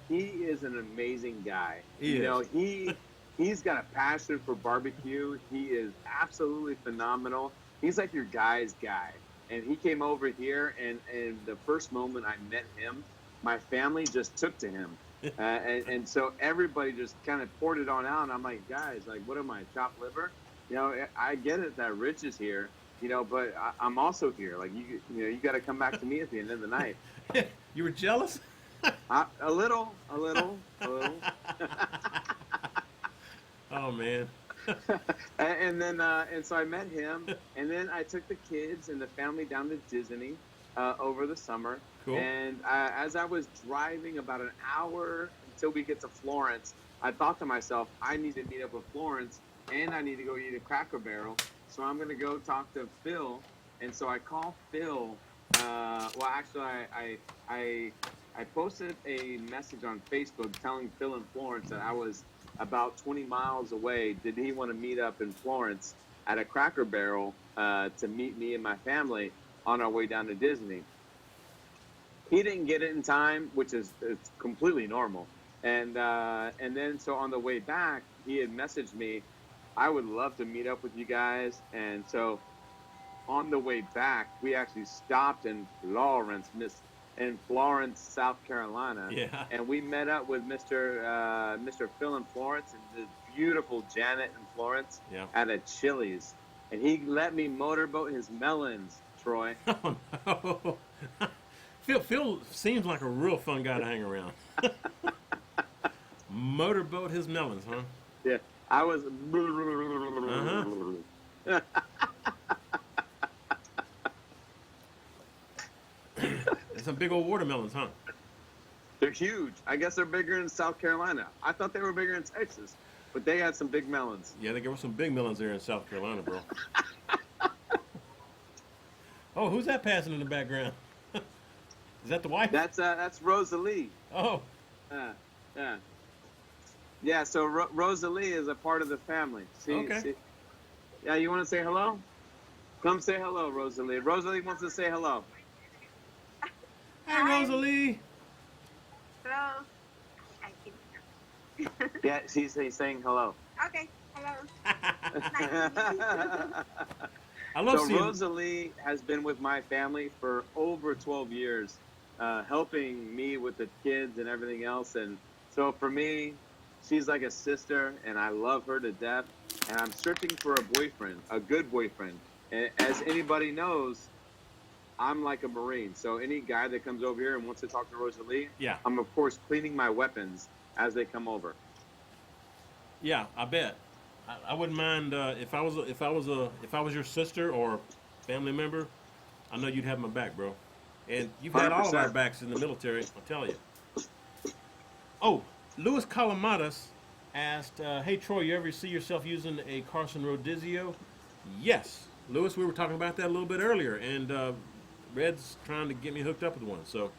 he is an amazing guy. He is. He's got a passion for barbecue. He is absolutely phenomenal. He's like your guy's guy. And he came over here, and the first moment I met him, my family just took to him. And so everybody just kind of poured it on out. And I'm like, guys, like, what am I, chopped liver? I get it that Rich is here, but I'm also here. Like, you got to come back to me at the end of the night. You were jealous? A little. Oh, man. And so I met him, and then I took the kids and the family down to Disney over the summer. Cool. And as I was driving about an hour until we get to Florence, I thought to myself, I need to meet up with Florence, and I need to go eat a Cracker Barrel. So I'm going to go talk to Phil. And so I call Phil. I posted a message on Facebook telling Phil and Florence that I was about 20 miles away. Did he want to meet up in Florence at a Cracker Barrel to meet me and my family on our way down to Disney? He didn't get it in time, which is it's completely normal. And then so on the way back, he had messaged me, I would love to meet up with you guys. And so on the way back, we actually stopped in Florence, South Carolina. Yeah. And we met up with Mr. Phil and Florence and the beautiful Janet and Florence at a Chili's. And he let me motorboat his melons, Troy. Oh, no. Phil seems like a real fun guy to hang around. Motorboat his melons, huh? Yeah, I was. Some big old watermelons, huh? They're huge. I guess they're bigger in South Carolina. I thought they were bigger in Texas, but they had some big melons. Yeah, there were some big melons there in South Carolina, bro. Oh, who's that passing in the background? Is that the wife? That's Rosalie. Oh, Uh, yeah. Yeah, so Rosalie is a part of the family. Okay. Yeah, you want to say hello? Come say hello, Rosalie. Rosalie wants to say hello. hey, Hi. Rosalie. Hello. I can. Yeah, he's saying hello. Okay. Hello. Nice to meet you. I love So seeing. Rosalie has been with my family for over 12 years, helping me with the kids and everything else. And so for me, she's like a sister, and I love her to death. And I'm searching for a boyfriend, a good boyfriend. And as anybody knows, I'm like a Marine. So any guy that comes over here and wants to talk to Rosalie, Yeah, I'm of course cleaning my weapons as they come over. yeah, I bet. I wouldn't mind if I was your sister or family member. I know you'd have my back, bro. And you've had all of our 100%. backs in the military. I'll tell you. Oh, Louis Calamadas asked, "Hey Troy, you ever see yourself using a Carson Rodizio?" Yes, Louis. We were talking about that a little bit earlier, and Red's trying to get me hooked up with one. So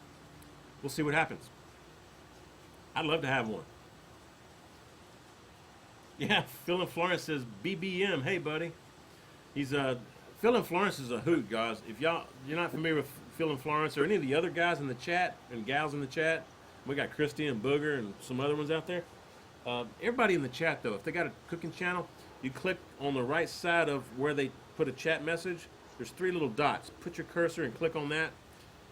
we'll see what happens. I'd love to have one. Yeah, Phil in Florence says BBM. Hey, buddy. He's Phil in Florence is a hoot, guys. If you're not familiar with Phil in Florence or any of the other guys in the chat and gals in the chat, we got Christy and Booger and some other ones out there. Everybody in the chat though, if they got a cooking channel, you click on the right side of where they put a chat message. There's 3 little dots. Put your cursor and click on that,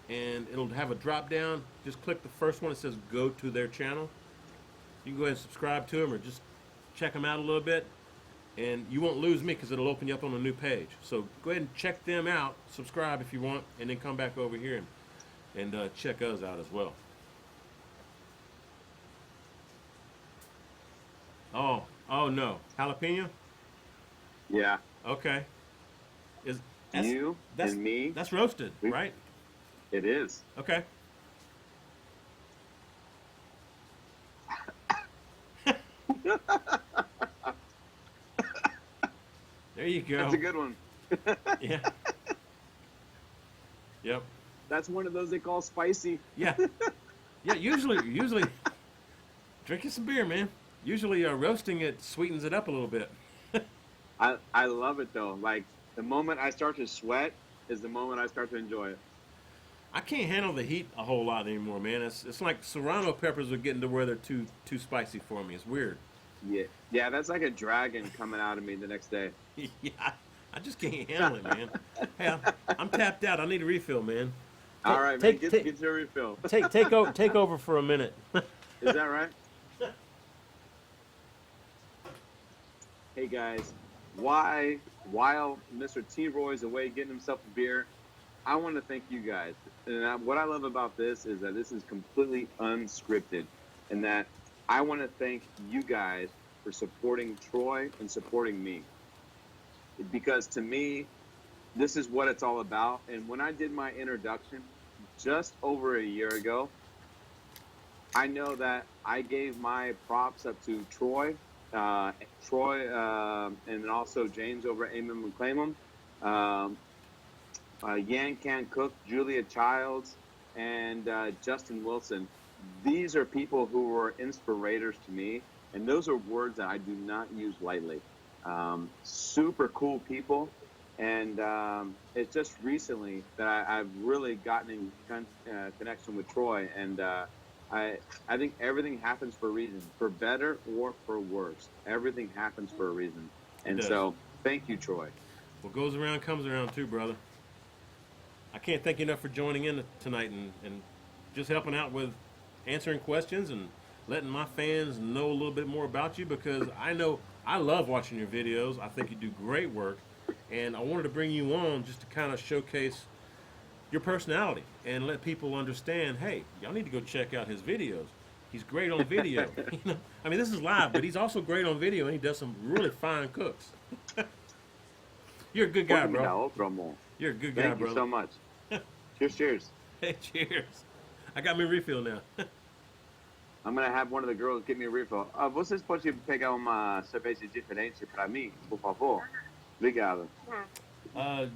and it'll have a drop down. Just click the first one that says go to their channel. You can go ahead and subscribe to them or just check them out a little bit, and you won't lose me because it'll open you up on a new page. So go ahead and check them out, subscribe if you want, and then come back over here and check us out as well. Oh no, jalapeno. Yeah, Okay, you that's and me. that's roasted, right? It is. Okay. There you go. That's a good one. Yeah. Yep. That's one of those they call spicy. Yeah. Yeah. Usually, drinking some beer, man. Usually, roasting it sweetens it up a little bit. I love it though. Like the moment I start to sweat is the moment I start to enjoy it. I can't handle the heat a whole lot anymore, man. It's like serrano peppers are getting to where they're too spicy for me. It's weird. Yeah, that's like a dragon coming out of me the next day. Yeah, I just can't handle it, man. Hey, I'm tapped out. I need a refill, man. All right, man, get your refill. Take over for a minute. Is that right? Hey guys, while Mr. T. Roy is away getting himself a beer, I want to thank you guys. And what I love about this is that this is completely unscripted, and that I want to thank you guys for supporting Troy and supporting me. Because to me, this is what it's all about. And when I did my introduction just over a year ago, I know that I gave my props up to Troy, and also James over at Amen McClaimum, Yan Can Cook, Julia Childs, and Justin Wilson. These are people who were inspirators to me, and those are words that I do not use lightly. Super cool people, and it's just recently that I've really gotten in connection with Troy, and I think everything happens for a reason, for better or for worse. Everything happens for a reason, and so thank you, Troy. What goes around comes around too, brother. I can't thank you enough for joining in tonight and just helping out with answering questions and letting my fans know a little bit more about you, because I know I love watching your videos. I think you do great work, and I wanted to bring you on just to kind of showcase your personality and let people understand, hey, y'all need to go check out his videos. He's great on video. You know, I mean, this is live, but he's also great on video, and he does some really fine cooks. You're a good guy, bro. You're a good guy, Thank bro. you so much. Cheers, cheers. Hey, cheers. I got me a refill now. I'm gonna have one of the girls get me a refill. Vocês podem pegar uma cerveja diferente para mim, por favor? Obrigado. Yeah. Uh,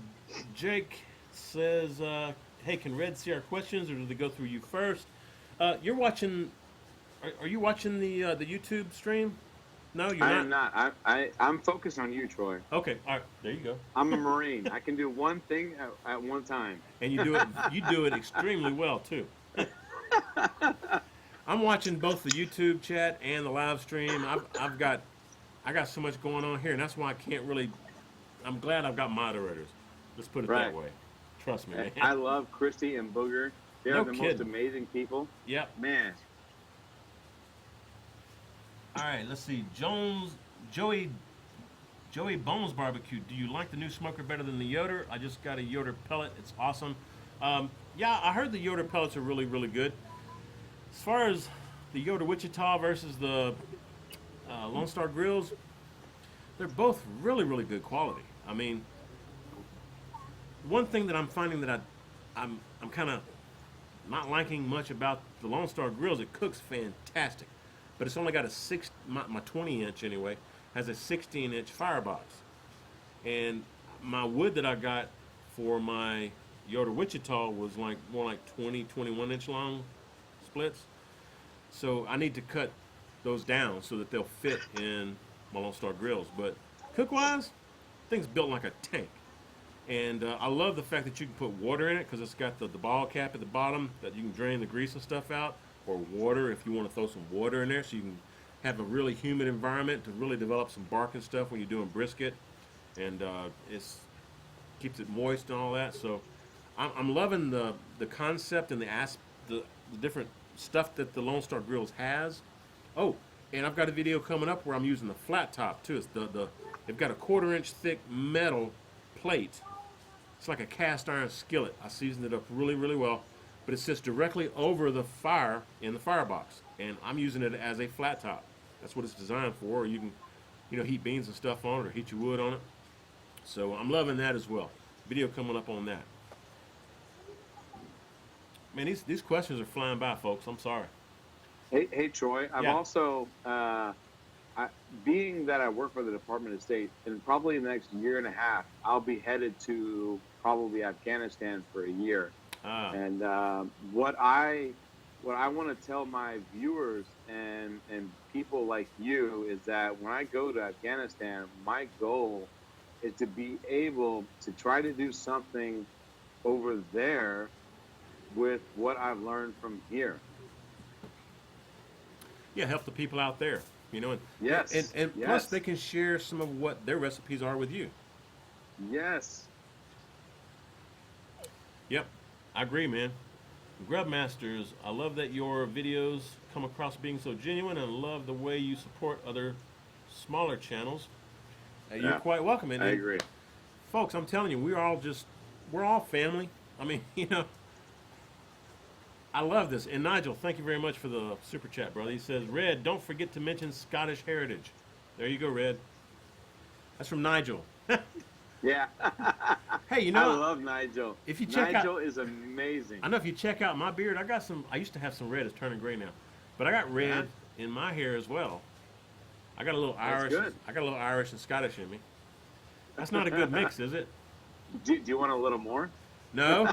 Jake says, "Hey, can Red see our questions, or do they go through you first?" You're watching. Are you watching the YouTube stream? No, you're I not. am not. I'm focused on you, Troy. Okay, all right. There you go. I'm a Marine. I can do one thing at one time. And you do it. You do it extremely well too. I'm watching both the YouTube chat and the live stream. I got so much going on here, and that's why I can't really. I'm glad I've got moderators. Let's put it that Right. way. Trust me, man. I love Christy and Booger. They No are the most kidding. amazing people. Yep. Man, All right. Let's see. Joey Bones Barbecue. Do you like the new smoker better than the Yoder? I just got a Yoder pellet. It's awesome. Yeah, I heard the Yoder pellets are really, really good. As far as the Yoder Wichita versus the Lone Star Grills, they're both really, really good quality. I mean, one thing that I'm finding that I'm kind of not liking much about the Lone Star Grills, it cooks fantastic, but it's only got my 20 inch anyway, has a 16-inch firebox. And my wood that I got for my Yoder Wichita was like more like 21 inch long splits. So I need to cut those down so that they'll fit in my Lone Star Grills. But cook-wise, thing's built like a tank. And I love the fact that you can put water in it because it's got the ball cap at the bottom that you can drain the grease and stuff out, or water if you want to throw some water in there so you can have a really humid environment to really develop some bark and stuff when you're doing brisket. And it's keeps it moist and all that. So I'm loving the concept and the different stuff that the Lone Star Grills has. Oh, and I've got a video coming up where I'm using the flat top too. It's they've got a 1/4 inch thick metal plate. It's like a cast iron skillet. I seasoned it up really, really well, but it sits directly over the fire in the firebox, and I'm using it as a flat top. That's what it's designed for. Or you can, heat beans and stuff on it, or heat your wood on it. So I'm loving that as well. Video coming up on that. Man, these questions are flying by, folks. I'm sorry. hey Troy. I'm Yeah. also, being that I work for the Department of State, and probably in the next year and a half, I'll be headed to probably Afghanistan for a year. Ah, And what I want to tell my viewers and people like you is that when I go to Afghanistan, my goal is to be able to try to do something over there with what I've learned from here. yeah, help the people out there. And Yes. and Yes. plus they can share some of what their recipes are with you. Yes. Yep, I agree, man. Grubmasters, I love that your videos come across being so genuine, and love the way you support other smaller channels. You're Yeah, quite welcome. And I agree. folks, I'm telling you, we're all family. I mean, I love this. And Nigel, thank you very much for the super chat, brother. He says, Red, don't forget to mention Scottish heritage. There you go, Red. That's from Nigel. Yeah. Hey, I love Nigel. if you check Nigel is amazing. I know if you check out my beard, I used to have some red. It's turning gray now. But I got red in my hair as well. I got a little That's Irish. good. I got a little Irish and Scottish in me. That's not a good mix, is it? Do you want a little more? No.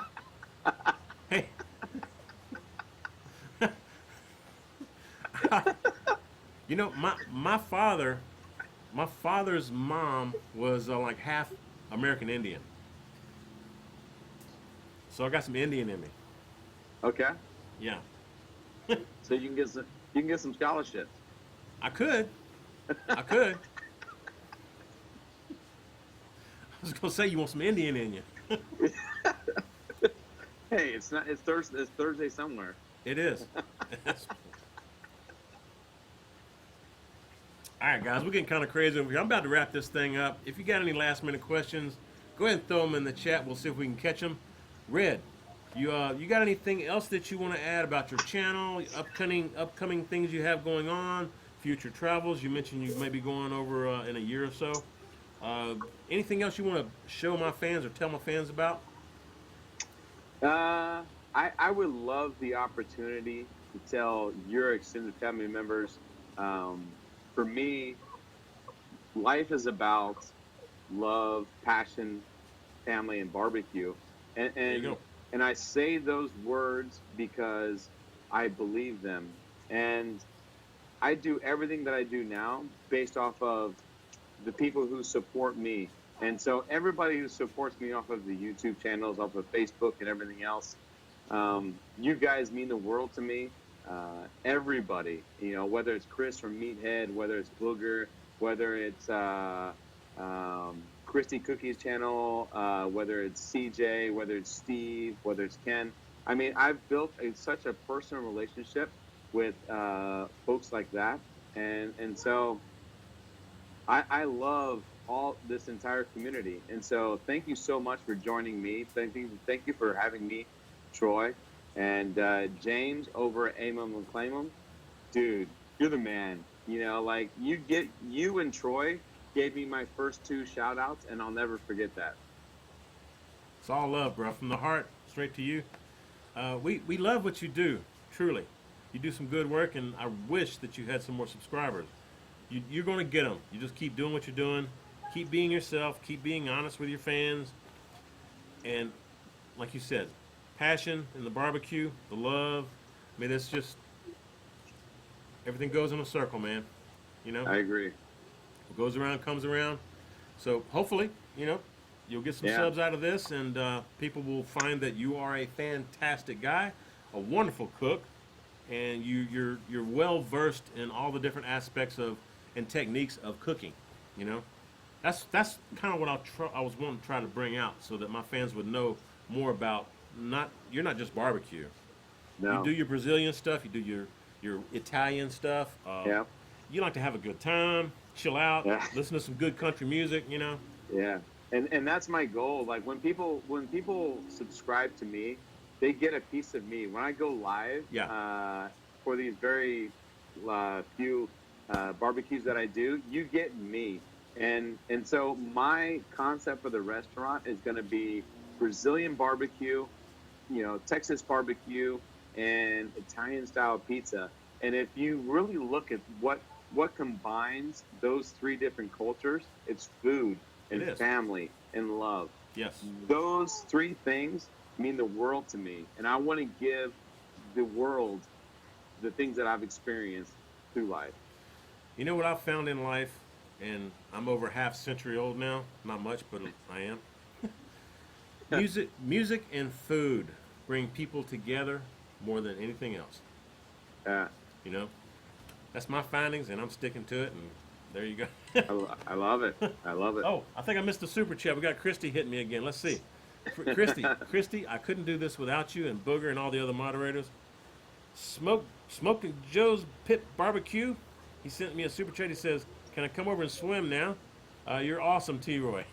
Hey. My father's mom was like half American Indian. So I got some Indian in me. Okay. Yeah. So you can get some scholarships. I could. I could. I was gonna say you want some Indian in you. Hey, it's not. It's Thursday. It's Thursday somewhere. It is. All right, guys, we're getting kind of crazy over here. I'm about to wrap this thing up. If you got any last minute questions, go ahead and throw them in the chat. We'll see if we can catch them. Red, you got anything else that you want to add about your channel, upcoming things you have going on, future travels? You mentioned you may be going over in a year or so. Anything else you want to show my fans or tell my fans about? I would love the opportunity to tell your extended family members. Um, for me, life is about love, passion, family, and barbecue. And There you and go. and I say those words because I believe them. And I do everything that I do now based off of the people who support me. And so everybody who supports me off of the YouTube channels, off of Facebook and everything else, you guys mean the world to me. Everybody, whether it's Chris from Meathead, whether it's Booger, whether it's Christy Cookie's channel, whether it's CJ, whether it's Steve, whether it's Ken. I mean, I've built such a personal relationship with folks like that, and so I love all this entire community. And so thank you so much for joining me. Thank you for having me, Troy, and James over at Aim 'em and Claim 'em. Dude, you're the man. Like you and Troy gave me my first two shout outs, and I'll never forget that. It's all love, bro. From the heart, straight to you. We love what you do, truly. You do some good work, and I wish that you had some more subscribers. You're going to get them. You just keep doing what you're doing. Keep being yourself. Keep being honest with your fans. And like you said, passion in the barbecue, the love. I mean, it's just everything goes in a circle, man. I agree. What goes around comes around. So hopefully, you'll get some Yeah. subs out of this, and people will find that you are a fantastic guy, a wonderful cook, and you're well versed in all the different aspects of and techniques of cooking. That's kind of what I was wanting to try to bring out, so that my fans would know more about you're not just barbecue. No. You do your Brazilian stuff, you do your Italian stuff. Yeah. You like to have a good time, chill out, Yeah. listen to some good country music. Yeah, and that's my goal. Like when people subscribe to me, they get a piece of me. When I go live, for these very few barbecues that I do, you get me. And so my concept for the restaurant is going to be Brazilian barbecue, Texas barbecue, and Italian style pizza. And if you really look at what combines those three different cultures, it's food and It is. family and love. Yes. Those three things mean the world to me, and I want to give the world the things that I've experienced through life. You know what I've found in life, and I'm over half century old now. Not much, but I am. Music and food bring people together more than anything else. Uh, That's my findings, and I'm sticking to it. And there you go. I love it. I love it. Oh, I think I missed the super chat. We got Christy hitting me again. Let's see. Christy, I couldn't do this without you and Booger and all the other moderators. Smoking Joe's Pit Barbecue. He sent me a super chat. He says, "Can I come over and swim now? You're awesome, T-Roy."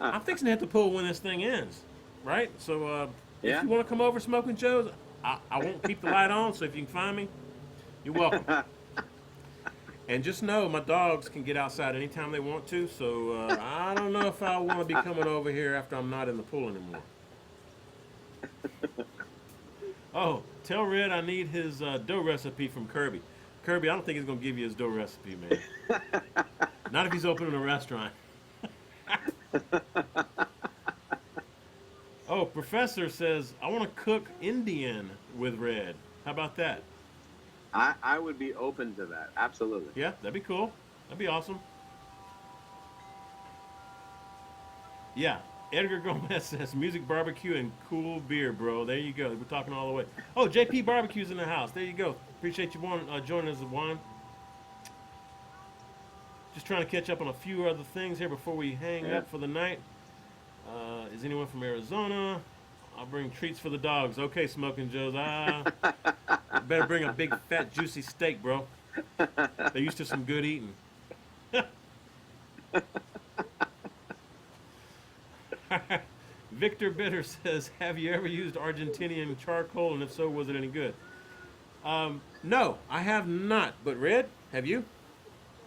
I'm fixing to have to pull when this thing ends, right? So if Yeah. you want to come over, Smoking Joe's, I won't keep the light on. So if you can find me, you're welcome. And just know, my dogs can get outside anytime they want to, so I don't know if I want to be coming over here after I'm not in the pool anymore. Oh, tell Red I need his dough recipe from Kirby. Kirby, I don't think he's going to give you his dough recipe, man. Not if he's opening a restaurant. Oh, Professor says, I want to cook Indian with Red. How about that? I would be open to that. Absolutely. Yeah, that'd be cool. That'd be awesome. Yeah, Edgar Gomez says music, barbecue, and cool beer, bro. There you go. We're talking all the way. Oh, JP Barbecue's in the house. There you go. Appreciate you joining us, Juan. Just trying to catch up on a few other things here before we hang up for the night. Is anyone from Arizona? I'll bring treats for the dogs. Okay, Smoking Joe's. Better bring a big, fat, juicy steak, bro. They're used to some good eating. Victor Bitter says, have you ever used Argentinian charcoal? And if so, was it any good? No, I have not. But Red, have you?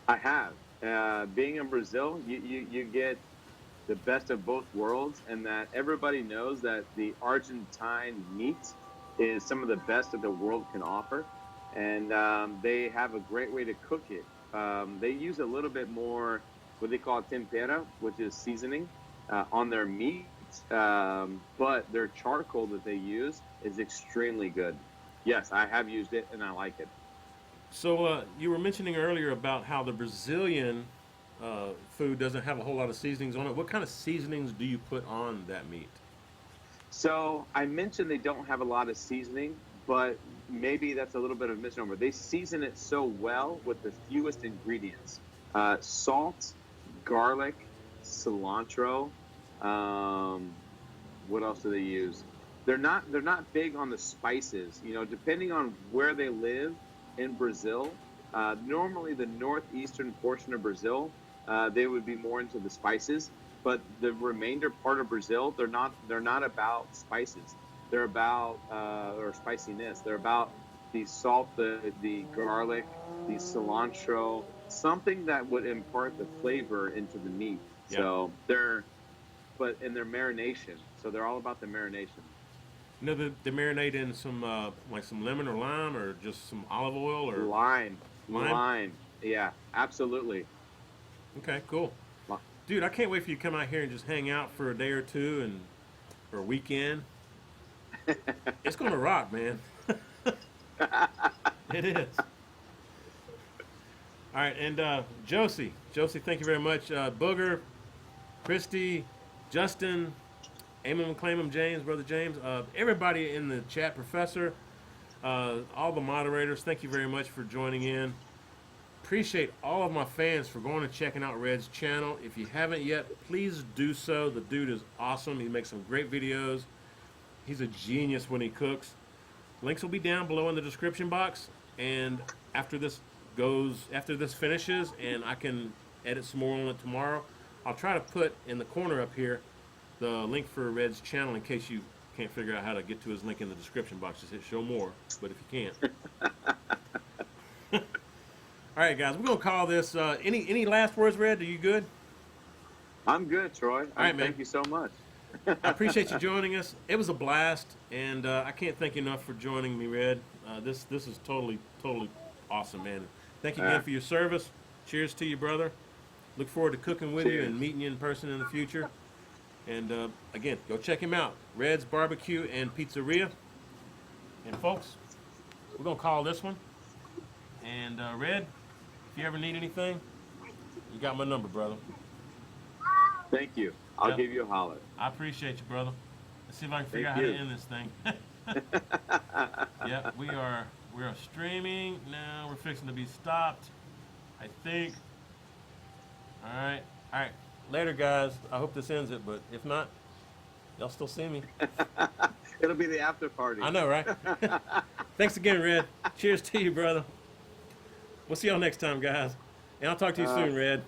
I have. Being in Brazil, you get the best of both worlds, and that everybody knows that the Argentine meat is some of the best that the world can offer. And they have a great way to cook it. They use a little bit more what they call tempera, which is seasoning, on their meat. But their charcoal that they use is extremely good. Yes, I have used it and I like it. So you were mentioning earlier about how the Brazilian food doesn't have a whole lot of seasonings on it. What kind of seasonings do you put on that meat? So I mentioned they don't have a lot of seasoning, but maybe that's a little bit of a misnomer. They season it so well with the fewest ingredients: salt, garlic, cilantro. What else do they use? They're not big on the spices. You know, depending on where they live in Brazil, normally the northeastern portion of Brazil, they would be more into the spices. But the remainder part of Brazil, they're not about spices. They're about or spiciness. They're about the salt, the garlic, the cilantro, something that would impart the flavor into the meat. Yeah. So but in their marination. So they're all about the marination. You know, they marinate in some like some lemon or lime, or just some olive oil, or Lime, lime. lime. Yeah, absolutely. Okay, cool. Dude, I can't wait for you to come out here and just hang out for a day or two and or a weekend. It's gonna rock, man. It is. All right, and Josie, thank you very much. Booger, Christy, Justin, Amon McClaim, James, Brother James, everybody in the chat, Professor, all the moderators, thank you very much for joining in. Appreciate all of my fans for going and checking out Red's channel. If you haven't yet, please do so. The dude is awesome. He makes some great videos. He's a genius when he cooks. Links will be down below in the description box. And after this finishes and I can edit some more on it tomorrow, I'll try to put in the corner up here the link for Red's channel in case you can't figure out how to get to his link in the description box. Just hit show more, but if you can't. All right, guys, we're going to call this. Any last words, Red? Are you good? I'm good, Troy. All right, man. Thank you so much. I appreciate you joining us. It was a blast, and I can't thank you enough for joining me, Red. This is totally awesome, man. Thank you again for your service. Cheers to you, brother. Look forward to cooking with you Cheers. and meeting you in person in the future. And again, go check him out. Red's BBQ and Pizzeria. And folks, we're going to call this one. And Red, if you ever need anything, you got my number, brother. Thank you. I'll Yep. give you a holler. I appreciate you, brother. Let's see if I can figure out Thank how you. to end this thing. Yeah, we are streaming now. We're fixing to be stopped, I think. All right. Later, guys. I hope this ends it, but if not, y'all still see me. It'll be the after party. I know, right? Thanks again, Red. Cheers to you, brother. We'll see y'all next time, guys. And I'll talk to you soon, Red.